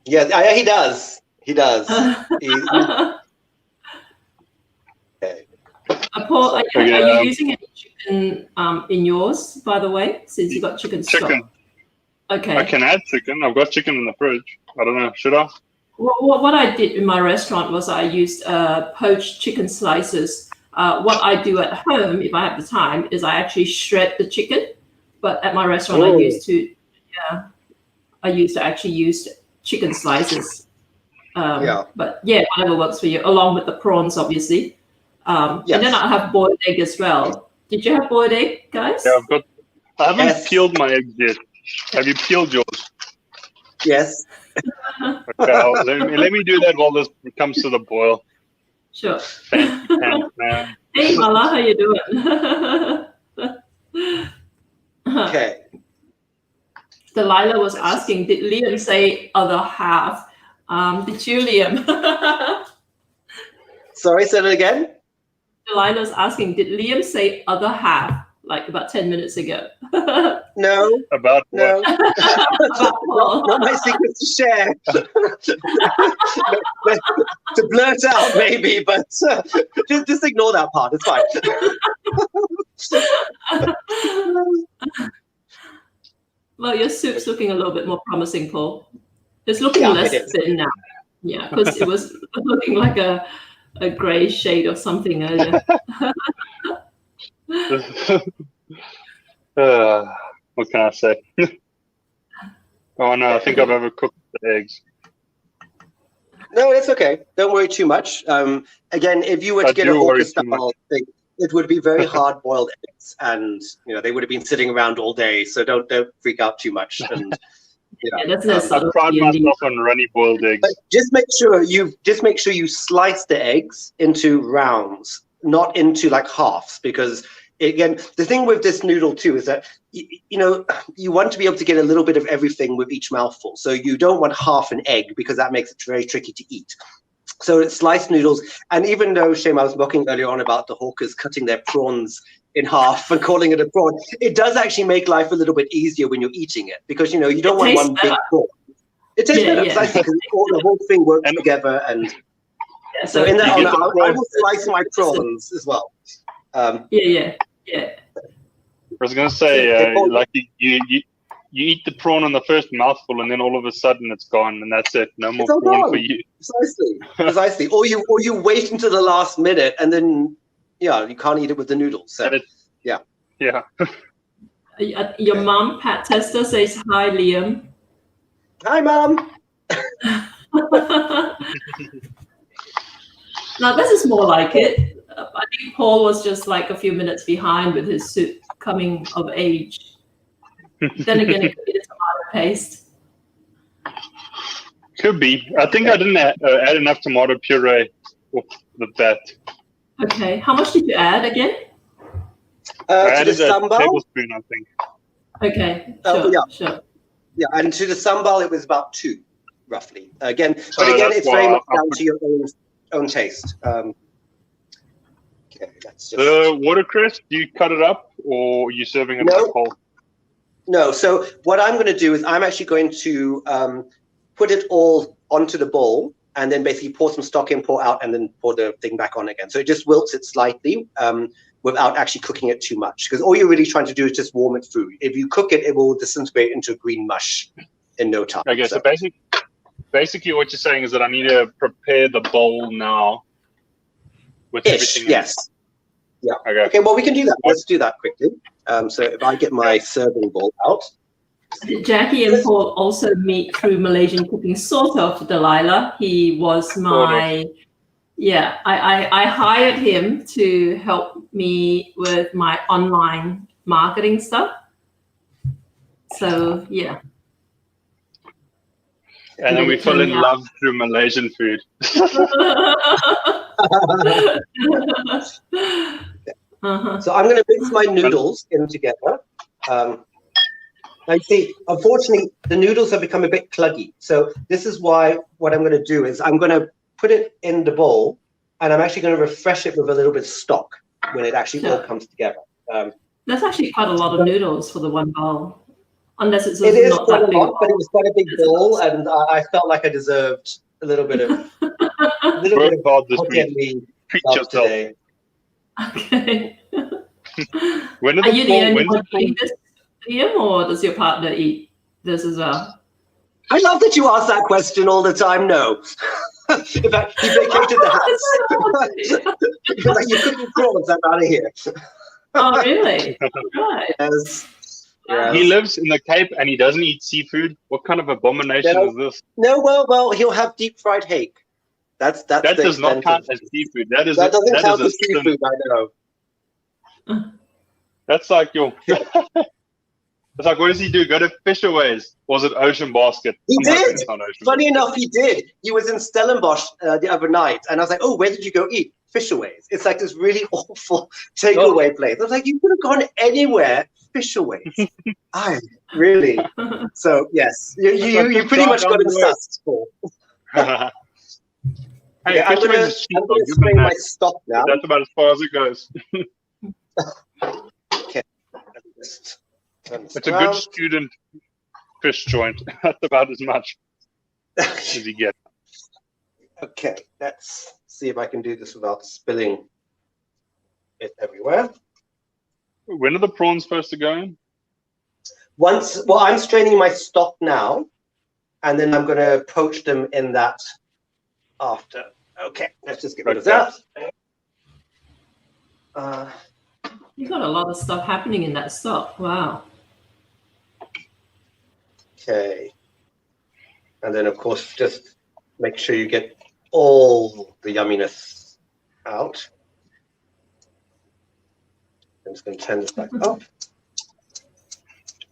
Yeah, he does. He does. Okay. Paul, are you using any chicken in yours, by the way, since you got chicken stock? Okay. I can add chicken. I've got chicken in the fridge. I don't know. Should I? Well, what I did in my restaurant was I used poached chicken slices. What I do at home, if I have the time, is I actually shred the chicken. But at my restaurant, I used to actually use chicken slices. But yeah, whatever works for you, along with the prawns, obviously. And then I have boiled egg as well. Did you have boiled egg, guys? Yeah, I haven't peeled my eggs yet. Have you peeled yours? Yes. Okay, let me do that while this comes to the boil. Sure. Thank you, man. Hey, Mala, how you doing? Okay. Delilah was asking, did Liam say other half? Did you, Liam? Sorry, say it again. Delilah's asking, did Liam say other half, like about 10 minutes ago? No. About no. About Paul. Not my secret to share. To blurt out, maybe, but just ignore that part. It's fine. Well, your soup's looking a little bit more promising, Paul. It's looking less thin now. Yeah, because it was looking like a grey shade or something earlier. What can I say? Oh no, I think I've overcooked the eggs. No, it's okay. Don't worry too much. Again, if you were to get a hawker style thing, it would be very hard boiled eggs, and they would have been sitting around all day. So don't freak out too much. And I pride myself on runny boiled eggs. But just make sure you slice the eggs into rounds, not into like halves, because again, the thing with this noodle too is that you want to be able to get a little bit of everything with each mouthful. So you don't want half an egg because that makes it very tricky to eat. So it's sliced noodles. And even though, Shame, I was mocking earlier on about the hawkers cutting their prawns in half and calling it a prawn, it does actually make life a little bit easier when you're eating it, because you don't want one big prawn. It tastes better precisely because the whole thing works together. And so in that honor, I will slice my prawns as well. Yeah. I was gonna say, like you eat the prawn on the first mouthful, and then all of a sudden it's gone, and that's it. No more prawn for you. Precisely. Or you wait until the last minute, and then you can't eat it with the noodles. So yeah. Your mom, Pat Tester, says hi, Liam. Hi, Mom. Now this is more like it. I think Paul was just like a few minutes behind with his soup coming of age. Then again, it could be the tomato paste. Could be. I think I didn't add enough tomato puree with that. Okay. How much did you add again? I added to the sambal? A tablespoon, I think. Okay. Sure. Yeah, and to the sambal, it was about 2, roughly. Again, it's very much down to your own taste. Okay, that's just... The watercress, do you cut it up, or are you serving it like whole? No, so what I'm going to do is I'm actually going to put it all onto the bowl, and then basically pour some stock in, pour out, and then pour the thing back on again. So it just wilts it slightly without actually cooking it too much, because all you're really trying to do is just warm it through. If you cook it, it will disintegrate into a green mush in no time. Okay, so basically what you're saying is that I need to prepare the bowl now with everything. Yes. Yeah. Okay, well, we can do that. Let's do that quickly. So if I get my serving bowl out. Jackie and Paul also meet through Malaysian cooking, sort of, Delilah. He was my... Yeah, I hired him to help me with my online marketing stuff. So, yeah. And then we fell in love through Malaysian food. So I'm going to mix my noodles in together. Now, see, unfortunately, the noodles have become a bit cluggy. So this is why what I'm going to do is I'm going to put it in the bowl, and I'm actually going to refresh it with a little bit of stock when it actually all comes together. That's actually quite a lot of noodles for the one bowl, unless it's it is not quite that a big. lot, but it was quite a big bowl, and I felt like I deserved a little bit of Hokkien Mee today. Okay. When Are you the only one eating this, Liam, or does your partner eat this as well? I love that you ask that question all the time. No. In fact, he vacated the house. He's like, you couldn't prawns, I'm out of here. Oh, really? Right. Yes. He lives in the Cape and he doesn't eat seafood. What kind of abomination is this? No, well, he'll have deep fried hake. That does not count as seafood. That doesn't count as seafood. I know. That's like it's like, what does he do? Go to Fisherways? Or was it Ocean Basket? He did. Funny enough, he did. He was in Stellenbosch the other night, and I was like, "Oh, where did you go eat?" Fisherways. It's like this really awful takeaway place. I was like, "You could have gone anywhere, Fisherways." I really. So yes, you pretty much got him sussed, Paul. Hey, I'm going to spray my stock now. That's about as far as it goes. Okay. It's a good student fish joint. That's about as much as you get. Okay, let's see if I can do this without spilling it everywhere. When are the prawns supposed to go in? I'm straining my stock now, and then I'm going to poach them in that after. Okay, let's just get rid of that. You've got a lot of stuff happening in that stock. Wow. Okay. And then, of course, just make sure you get all the yumminess out. I'm just going to turn this back up.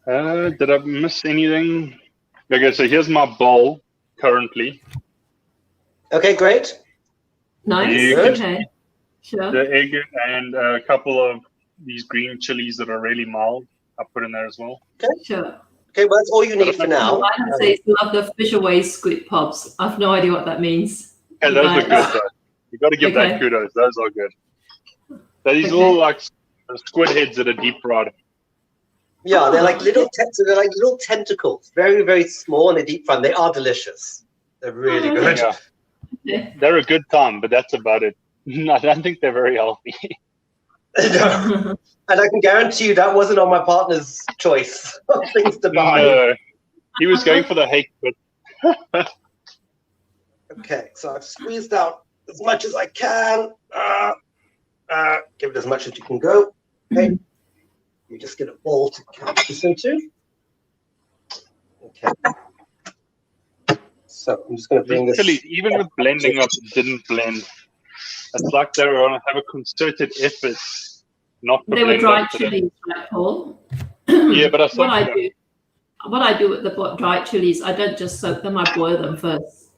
Did I miss anything? Okay, so here's my bowl currently. Okay, great. Nice. Okay. Sure. The egg and a couple of these green chilies that are really mild, I put in there as well. Okay. Sure. Okay, well, that's all you need for now. I can say love the Fisherways squid pops. I've no idea what that means. Yeah, those are good, though. You got to give that kudos. Those are good. These all like squid heads that are deep fried. Yeah, they're like little tentacles, very, very small, and they're deep fried. They are delicious. They're really good. Yeah. They're a good time, but that's about it. I don't think they're very healthy. No. And I can guarantee you that wasn't on my partner's choice of things to buy. No. He was going for the hake, but okay, so I've squeezed out as much as I can. Give it as much as you can go. Okay. You just get a bowl to count this into. Okay. So I'm just going to bring this. Chilies, even with blending up, it didn't blend. It's like they were have a concerted effort not to blend. They were dried chilies, right, Paul? Yeah, but what I do with the dried chilies, I don't just soak them; I boil them first.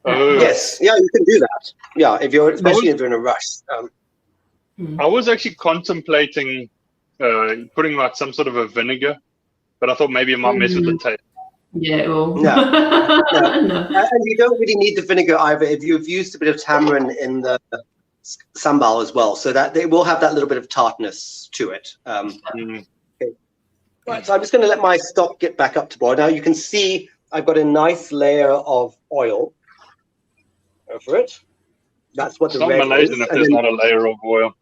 Oh. Yes, yeah, you can do that. Yeah, if you're especially if you're in a rush. I was actually contemplating putting like some sort of a vinegar, but I thought maybe it might mess with the taste. Yeah, well. No. And you don't really need the vinegar either if you've used a bit of tamarind in the sambal as well, so that they will have that little bit of tartness to it. Okay. Right, so I'm just going to let my stock get back up to boil. Now you can see I've got a nice layer of oil over it. That's what the red is. It's not Malaysian if there's not a layer of oil.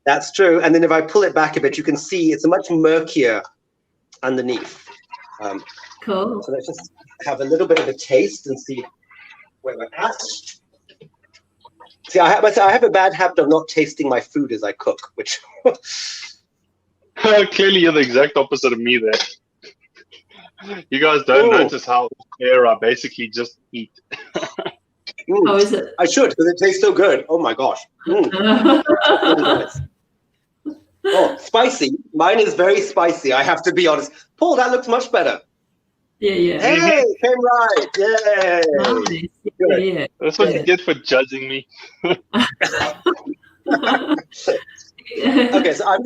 That's true. And then if I pull it back a bit, you can see it's much murkier underneath. Cool. So let's just have a little bit of a taste and see where we're at. See, I have a bad habit of not tasting my food as I cook, which... Clearly, you're the exact opposite of me there. You guys don't notice how here I basically just eat. Oh, is it? I should, because it tastes so good. Oh, my gosh. Oh, spicy. Mine is very spicy, I have to be honest. Paul, that looks much better. Yeah. Hey, came right. Yay. Nice. Good. Yeah. That's what you get for judging me. Okay, so I'm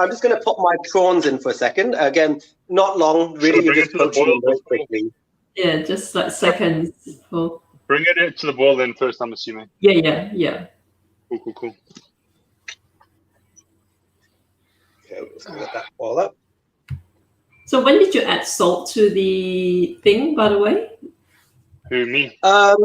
just gonna put my prawns in for a second. Again, not long. Really, Sure, you're bring it just to the poaching boil them very before- quickly. Yeah, just like seconds. Paul. Bring it to the boil then first, I'm assuming. Yeah. Cool. Okay, let's let that boil up. So when did you add salt to the thing, by the way? Who, me? There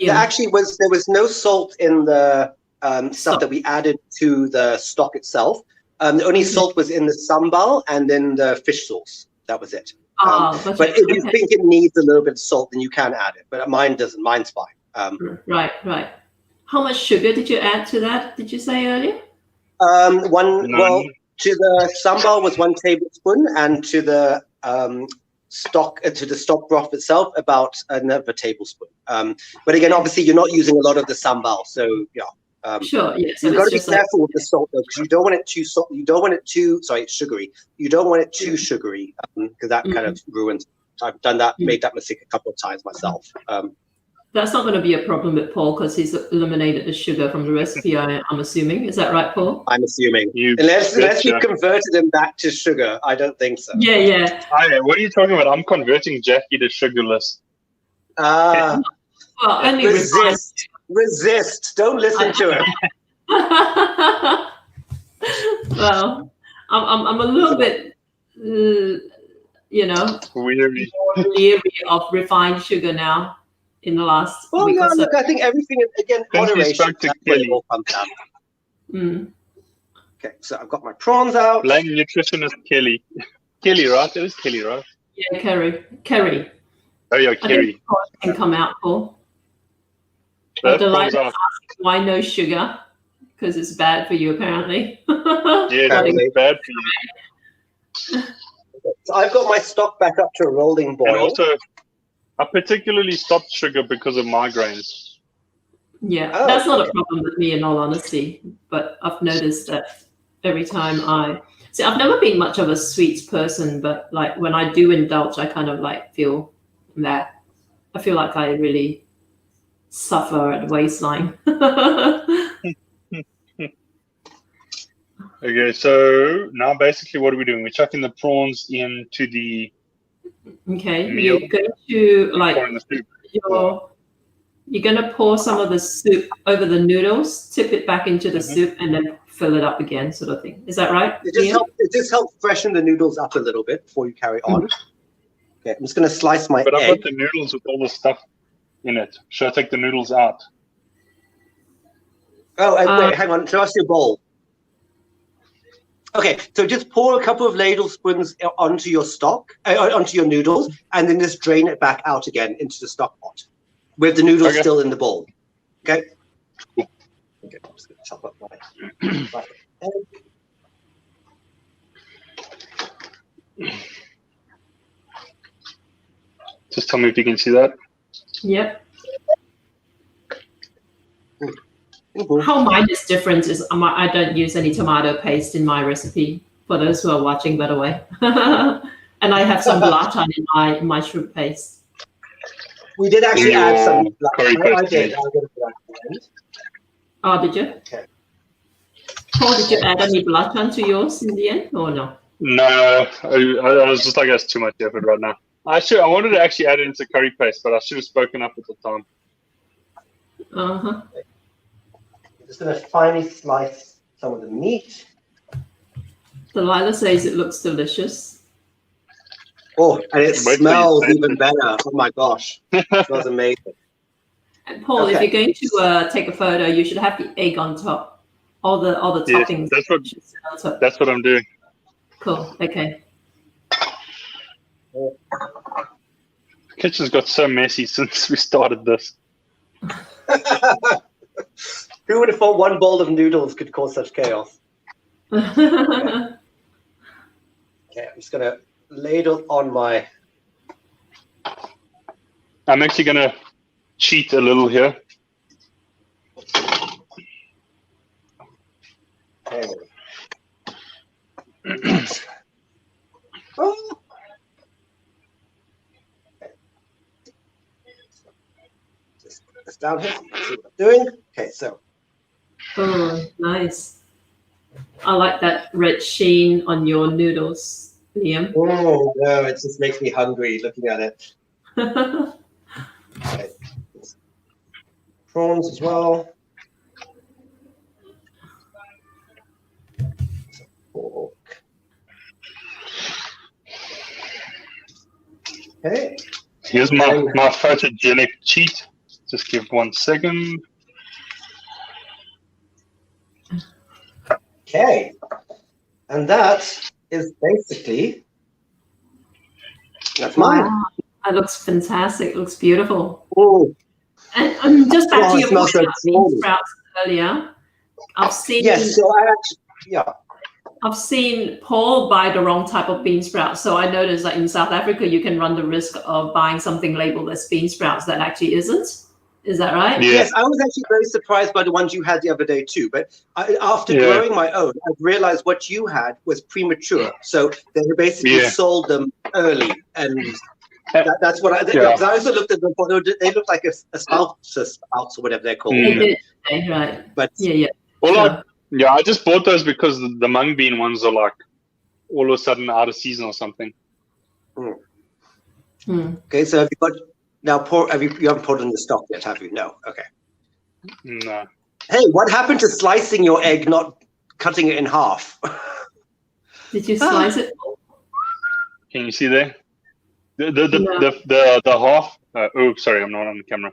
actually was no salt in the stuff Stock. that we added to the stock itself. The only salt was in the sambal and then the fish sauce. That was it. But if you think it needs a little bit of salt, then you can add it. But mine doesn't. Mine's fine. Right. How much sugar did you add to that? Did you say earlier? Well, to the sambal was 1 tablespoon, and to the stock broth itself about another tablespoon. But again, obviously, you're not using a lot of the sambal, so yeah. Sure. Yeah. So you've got to be careful with the salt though, because you don't want it too salt. You don't want it too sugary. You don't want it too sugary because that kind of ruins. I've done that, made that mistake a couple of times myself. That's not going to be a problem with Paul because he's eliminated the sugar from the recipe. I'm assuming. Is that right, Paul? I'm assuming. Unless you converted him back to sugar, I don't think so. Yeah. What are you talking about? I'm converting Jackie to sugarless. Well, only resist. Don't listen to him. Well, I'm a little bit, leery of refined sugar now. In the last week or so. Look, I think everything again moderation. All comes down. Okay, so I've got my prawns out. Blame nutritionist Kelly. Kelly, right? It is Kelly, right? Yeah, Kerry. Oh yeah, Kerry. Can come out, Paul. Delighted to ask why no sugar, because it's bad for you apparently. Yeah, it's bad for you. So I've got my stock back up to a rolling boil. And also, I particularly stopped sugar because of migraines. Yeah, that's not a problem with me in all honesty, but I've noticed that every time I've never been much of a sweets person, but like when I do indulge, I kind of like feel that. I feel like I really suffer at the waistline. Okay, so now basically what are we doing? We're chucking the prawns into the meal. You're going to you're going to pour some of the soup over the noodles, tip it back into the soup, and then fill it up again, sort of thing. Is that right? It just helps freshen the noodles up a little bit before you carry on. Okay, I'm just going to slice my egg. But I've got the noodles with all the stuff in it. Should I take the noodles out? Oh, wait, hang on. Show us your bowl. Okay, so just pour a couple of ladle spoons onto your stock, onto your noodles, and then just drain it back out again into the stock pot with the noodles still in the bowl. Okay? Cool. Okay, I'm just going to chop up my egg. Just tell me if you can see that. Yep. How mine is different is I don't use any tomato paste in my recipe, for those who are watching, by the way. And I have some belacan in my shrimp paste. We did actually add some curry belacan. paste. I did. Oh, did you? Okay. Paul, did you add any belacan to yours in the end, or no? No, I was just like, that's too much effort right now. I wanted to actually add it into curry paste, but I should have spoken up at the time. Uh-huh. I'm just going to finely slice some of the meat. Delilah says it looks delicious. Oh, and it smells even better. Oh my gosh. It smells amazing. And Paul, if you're going to take a photo, you should have the egg on top. All the toppings. That's what I'm doing. Cool. Okay. The kitchen's got so messy since we started this. Who would have thought one bowl of noodles could cause such chaos? Okay, I'm just going to ladle on my... I'm actually going to cheat a little here. Okay. down here. See what I'm doing. Okay, so. Oh, nice. I like that red sheen on your noodles, Liam. Oh no, it just makes me hungry looking at it. Okay. Prawns as well. Pork. Okay. Here's my photogenic cheat. Just give 1 second. Okay. And that is basically that's mine. Wow. That looks fantastic. It looks beautiful. Oh. And just back to your point so about bean sprouts earlier. I've seen yes, so I actually I've seen Paul buy the wrong type of bean sprouts. So I noticed that in South Africa, you can run the risk of buying something labeled as bean sprouts that actually isn't. Is that right? Yeah. Yes, I was actually very surprised by the ones you had the other day too. But after growing my own, I realized what you had was premature. So they basically sold them early, and that's what I did. Because I also looked at them. They look like a sprouts or whatever they're called. They did. Okay, right. But Well, I just bought those because the mung bean ones are like all of a sudden out of season or something. Okay, so have you got now? You haven't poured in the stock yet, have you? No. Okay. No. Hey, what happened to slicing your egg, not cutting it in half? Did you slice it? Can you see there? The half. Oh, sorry, I'm not on the camera.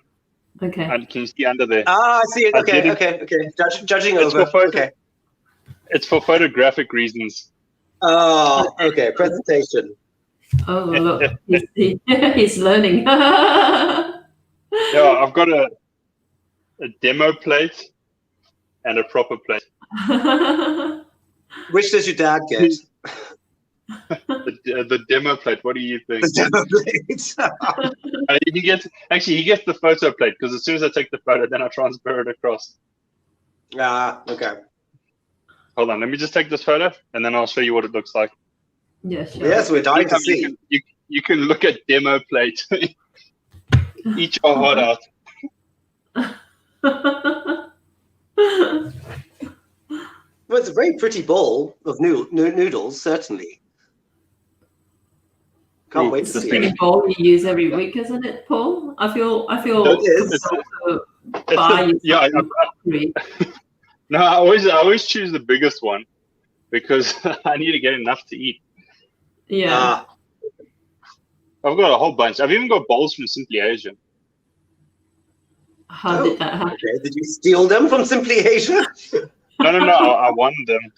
Okay. And can you see under there? Ah, I see it. Okay. Judging over. Okay. It's for photographic reasons. Oh, okay. Presentation. Oh, look. He's learning. Yeah, I've got a demo plate and a proper plate. Which does your dad get? The demo plate. What do you think? The demo plate. He gets the photo plate because as soon as I take the photo, then I transfer it across. Ah, okay. Hold on, let me just take this photo and then I'll show you what it looks like. Yeah, sure. Yes, we're dying to see. You can look at demo plate. Eat your heart out. Well, it's a very pretty bowl of noodles, certainly. Can't wait to see it. It's a bowl you use every week, isn't it, Paul? I feel. It is. No, I always choose the biggest one because I need to get enough to eat. Yeah. I've got a whole bunch. I've even got bowls from Simply Asia. How did that happen? Okay. Did you steal them from Simply Asia? No. I won them.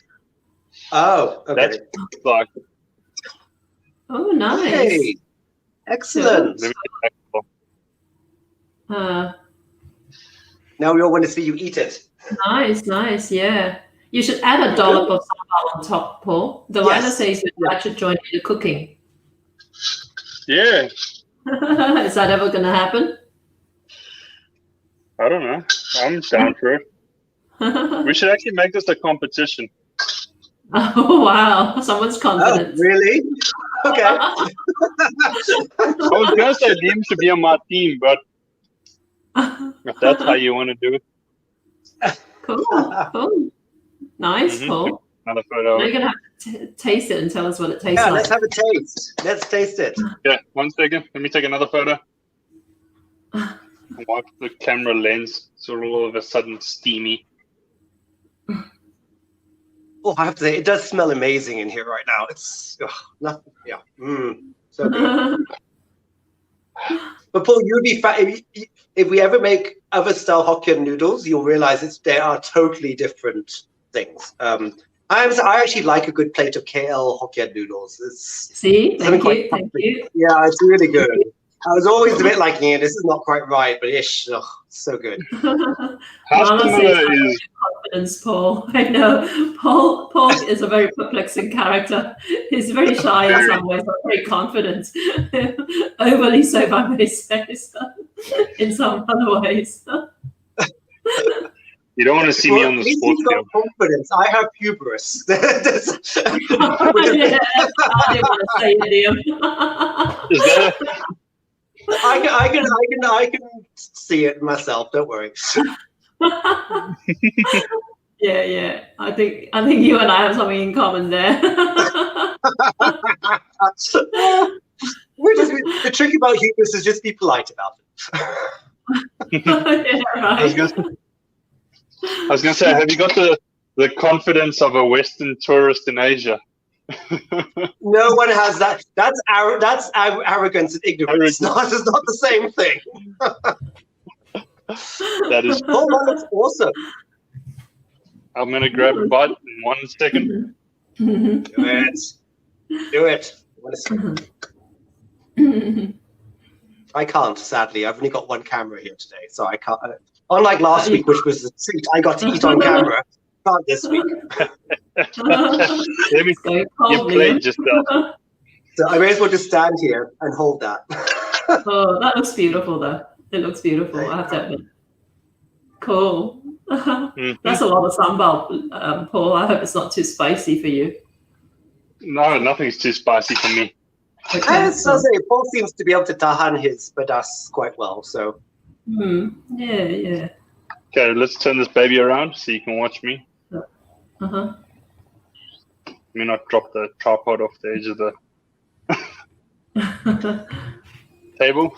Oh, okay. That's like. Oh, nice. Hey, excellent. Now we all want to see you eat it. Nice. Yeah. You should add a dollop of sambal on top, Paul. Delilah says that should join you in cooking. Yeah. Is that ever going to happen? I don't know. I'm down for it. We should actually make this a competition. Oh, wow. Someone's confident. Oh, really? Okay. I was going to say Liam should be on my team, but if that's how you want to do it. Cool. Nice, Paul. Another photo. Now you're going to have to taste it and tell us what it tastes like. Yeah, let's have a taste. Let's taste it. Yeah, 1 second. Let me take another photo. Wipe the camera lens. It's all of a sudden steamy. Oh, I have to say, it does smell amazing in here right now. It's nothing. Yeah. So good. But Paul, you'd be if we ever make other style Hokkien noodles, you'll realize they are totally different things. I actually like a good plate of KL Hokkien noodles. Thank you. Yeah, it's really good. I was always a bit like, this is not quite right, but so good. How similar is confidence, Paul? I know. Paul is a very perplexing character. He's very shy in some ways, but very confident. Overly so, if I may say so, in some other ways. You don't want to see me on the sports field. Confidence. I have hubris. I didn't want to say it, Liam. Is that I can see it myself. Don't worry. Yeah. I think you and I have something in common there. The trick about hubris is just be polite about it. Yeah, right. I was gonna say, have you got the confidence of a Western tourist in Asia? No one has that. That's arrogance and ignorance. It's not the same thing. That is. Oh, that looks awesome. I'm gonna grab a bite in 1 second. Do it. I can't, sadly. I've only got one camera here today, so I can't. Unlike last week, which was a treat, I got to eat on camera. Can't this week. Let me. You played just that. So I may as well just stand here and hold that. Oh, that looks beautiful, though. It looks beautiful. I have to admit. Cool. That's a lot of sambal, Paul. I hope it's not too spicy for you. No, nothing's too spicy for me. Okay, I say, Paul seems to be able to tahan his pedas quite well. So. Yeah. Okay, let's turn this baby around so you can watch me. Uh-huh. Let me not drop the tripod off the edge of the table.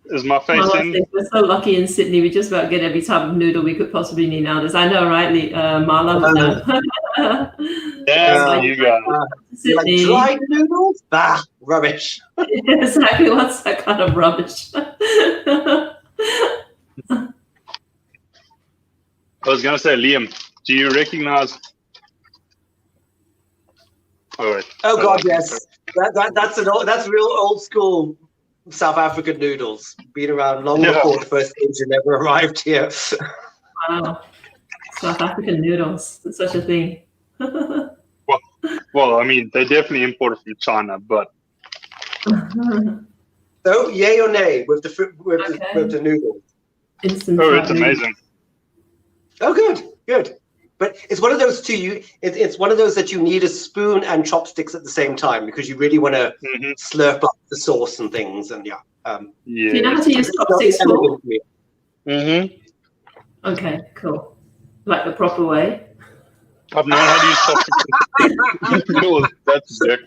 Is my face in? We're so lucky in Sydney. We just about get every type of noodle we could possibly need nowadays. I know, right, Marla? Yeah, you got it. Like dried noodles? Rubbish. Exactly. What's that kind of rubbish? I was gonna say, Liam, do you recognize? Oh God, yes. That's real old school South African noodles. Been around long before the first Asian ever arrived here. Wow, South African noodles. It's such a thing. Well, I mean, they definitely imported from China, but. So, yay or nay with the noodles? Instant it's amazing. Oh, good. But it's one of those it's one of those that you need a spoon and chopsticks at the same time because you really want to slurp up the sauce and things. And Do you know how to use chopsticks, Paul? Okay, cool. Like the proper way. I've known how to use chopsticks. Cool. That's sick.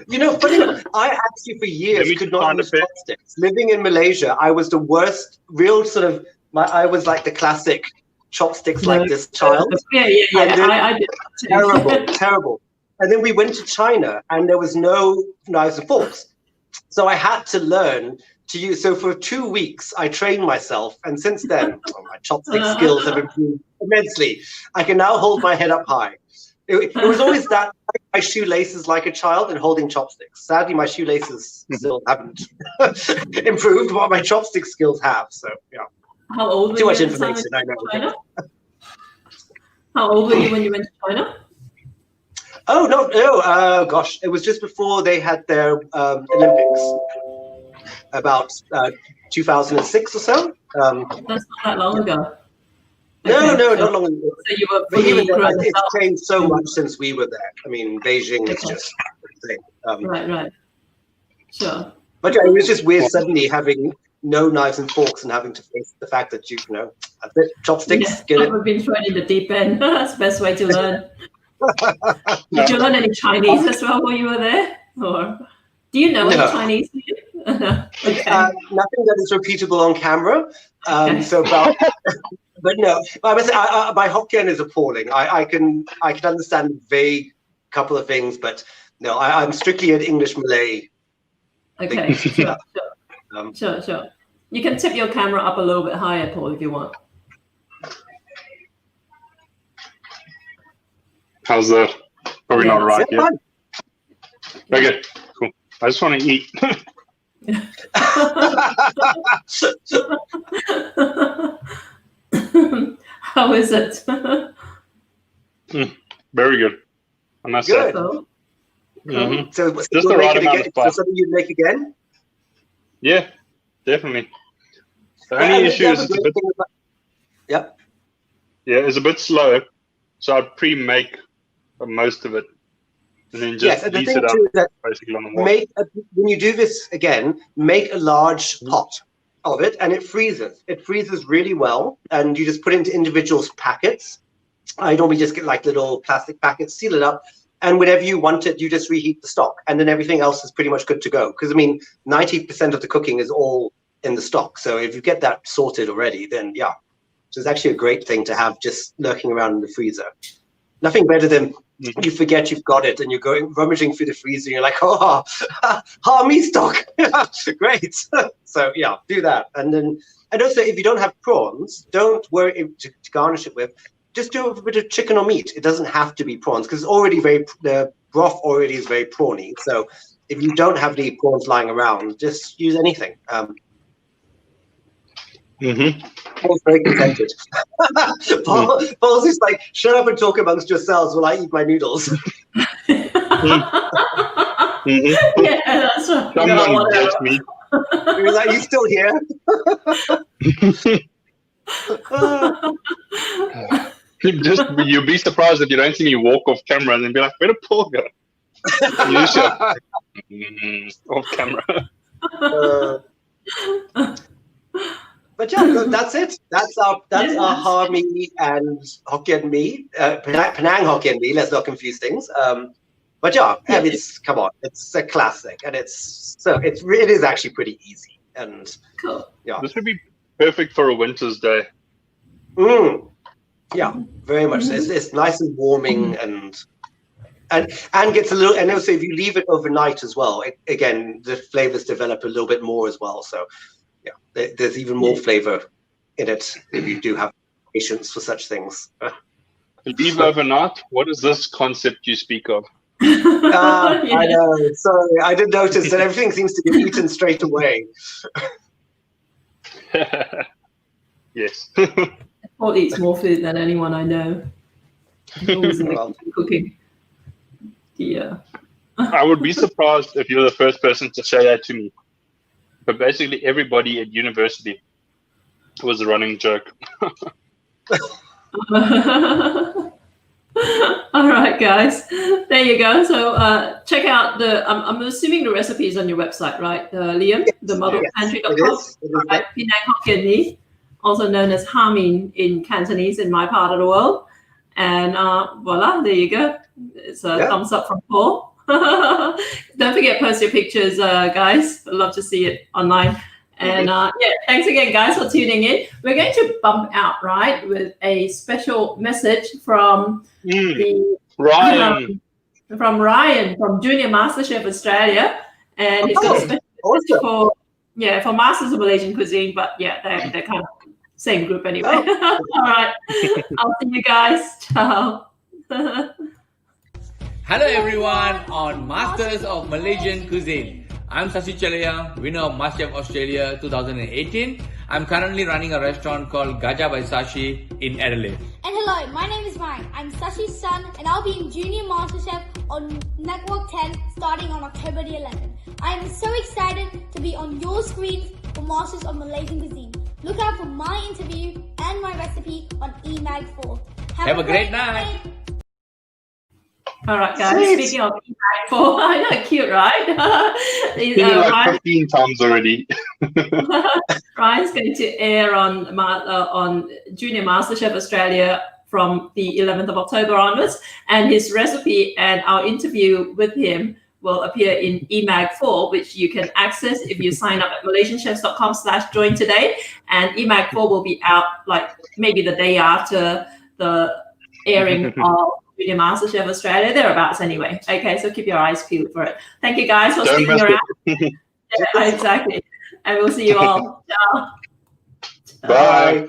You know, funny enough, I actually for years could not use chopsticks. Living in Malaysia, I was the worst, real sort of, I was like the classic chopsticks like this child. Yeah. I did terrible. And then we went to China and there was no knives and forks. So I had to learn to use, so for 2 weeks, I trained myself. And since then, my chopstick skills have improved immensely. I can now hold my head up high. It was always that my shoelaces like a child and holding chopsticks. Sadly, my shoelaces still haven't improved what my chopstick skills have. So, yeah. How old were Too you much information, I know. China? How old were you when you went to China? Oh, no, gosh. It was just before they had their Olympics, about 2006 or so. That's not that long ago. No, not long ago. So you were it's changed so much since we were there. I mean, Beijing is just insane. Right. Sure. But yeah, it was just weird suddenly having no knives and forks and having to face the fact that a bit chopsticks. Yeah, we've been thrown in the deep end. That's the best way to learn. Did you learn any Chinese as well while you were there? Or do you know any Chinese? Okay. Nothing that is repeatable on camera. But no, I must say, my Hokkien is appalling. I can understand vague couple of things, but no, I'm strictly an English Malay. Okay, sure. You can tip your camera up a little bit higher, Paul, if you want. How's that? Probably not right yet. Okay, cool. I just want to eat. How is it? Very good. I must say. Cool. So just the right amount of spice. Something you'd make again? Yeah, definitely. The only issue is it's a bit. Yep. Yeah, it's a bit slow, so I'd pre-make most of it. and then yes, just and the lease thing it up too is that basically on the wall. when you do this again, make a large pot of it, and it freezes. It freezes really well, and you just put it into individual packets. I normally just get like little plastic packets, seal it up, and whenever you want it, you just reheat the stock, and then everything else is pretty much good to go. Because I mean, 90% of the cooking is all in the stock. So if you get that sorted already, then yeah, so it's actually a great thing to have just lurking around in the freezer. Nothing better than you forget you've got it and you're going rummaging through the freezer and you're like, oh, Har Mee stock. Great. So yeah, do that. And also if you don't have prawns, don't worry to garnish it with, just do a bit of chicken or meat. It doesn't have to be prawns because it's already the broth already is very prawny. So if you don't have any prawns lying around, just use anything. Paul's very contented. Paul's just like, shut up and talk amongst yourselves while I eat my noodles. Yeah, that's right. Someone gets me. He's like, you still here? You'll be surprised if you don't see me walk off camera and then be like, where did Paul go? You should. Off camera. But yeah, that's it. That's our Har Mee and Hokkien Mee, Penang Hokkien Mee. Let's not confuse things. But yeah, and come on, it's a classic, and it is actually pretty easy. And cool. Yeah, this would be perfect for a winter's day. Yeah, very much. It's nice and warming, and gets a little. And also, if you leave it overnight as well, again, the flavors develop a little bit more as well. So. Yeah, there's even more flavor in it if you do have patience for such things. Leave overnight? What is this concept you speak of? I know. Sorry, I did notice that everything seems to get eaten straight away. Yes. Paul eats more food than anyone I know. He's always in the kitchen cooking. Yeah. I would be surprised if you're the first person to say that to me. But basically, everybody at university was a running joke. All right, guys. There you go. So check out I'm assuming the recipe is on your website, right, Liam? The modelpantry.com. Right, Penang Hokkien Mee, also known as Har Mee in Cantonese in my part of the world. And voila, there you go. It's a thumbs up from Paul. Don't forget, post your pictures, guys. I'd love to see it online. And thanks again, guys, for tuning in. We're going to bump out, right, with a special message from Ryan. From Ryan from Junior MasterChef Australia, and he's got a special message for Masters of Malaysian Cuisine. But yeah, they're kind of same group anyway. All right, I'll see you guys. Ciao. Hello everyone on Masters of Malaysian Cuisine. I'm Sashi Chalaya, winner of MasterChef Australia 2018. I'm currently running a restaurant called Gajah by Sashi in Adelaide. And hello, my name is Ryan. I'm Sashi's son and I'll be in Junior MasterChef on Network 10 starting on October the 11th. I am so excited to be on your screens for Masters of Malaysian Cuisine. Look out for my interview and my recipe on eMag4. Have a great night. All right, guys. Sweet. Speaking of eMag4, I know, cute, right? He's like 15 times already. Ryan's going to air on Junior MasterChef Australia from the 11th of October onwards, and his recipe and our interview with him will appear in eMag4, which you can access if you sign up at malaysianchefs.com/join today. And eMag4 will be out like maybe the day after the airing of Junior MasterChef Australia, thereabouts anyway. Okay, so keep your eyes peeled for it. Thank you guys for sticking around. Yeah, exactly. And we'll see you all. Ciao. Bye.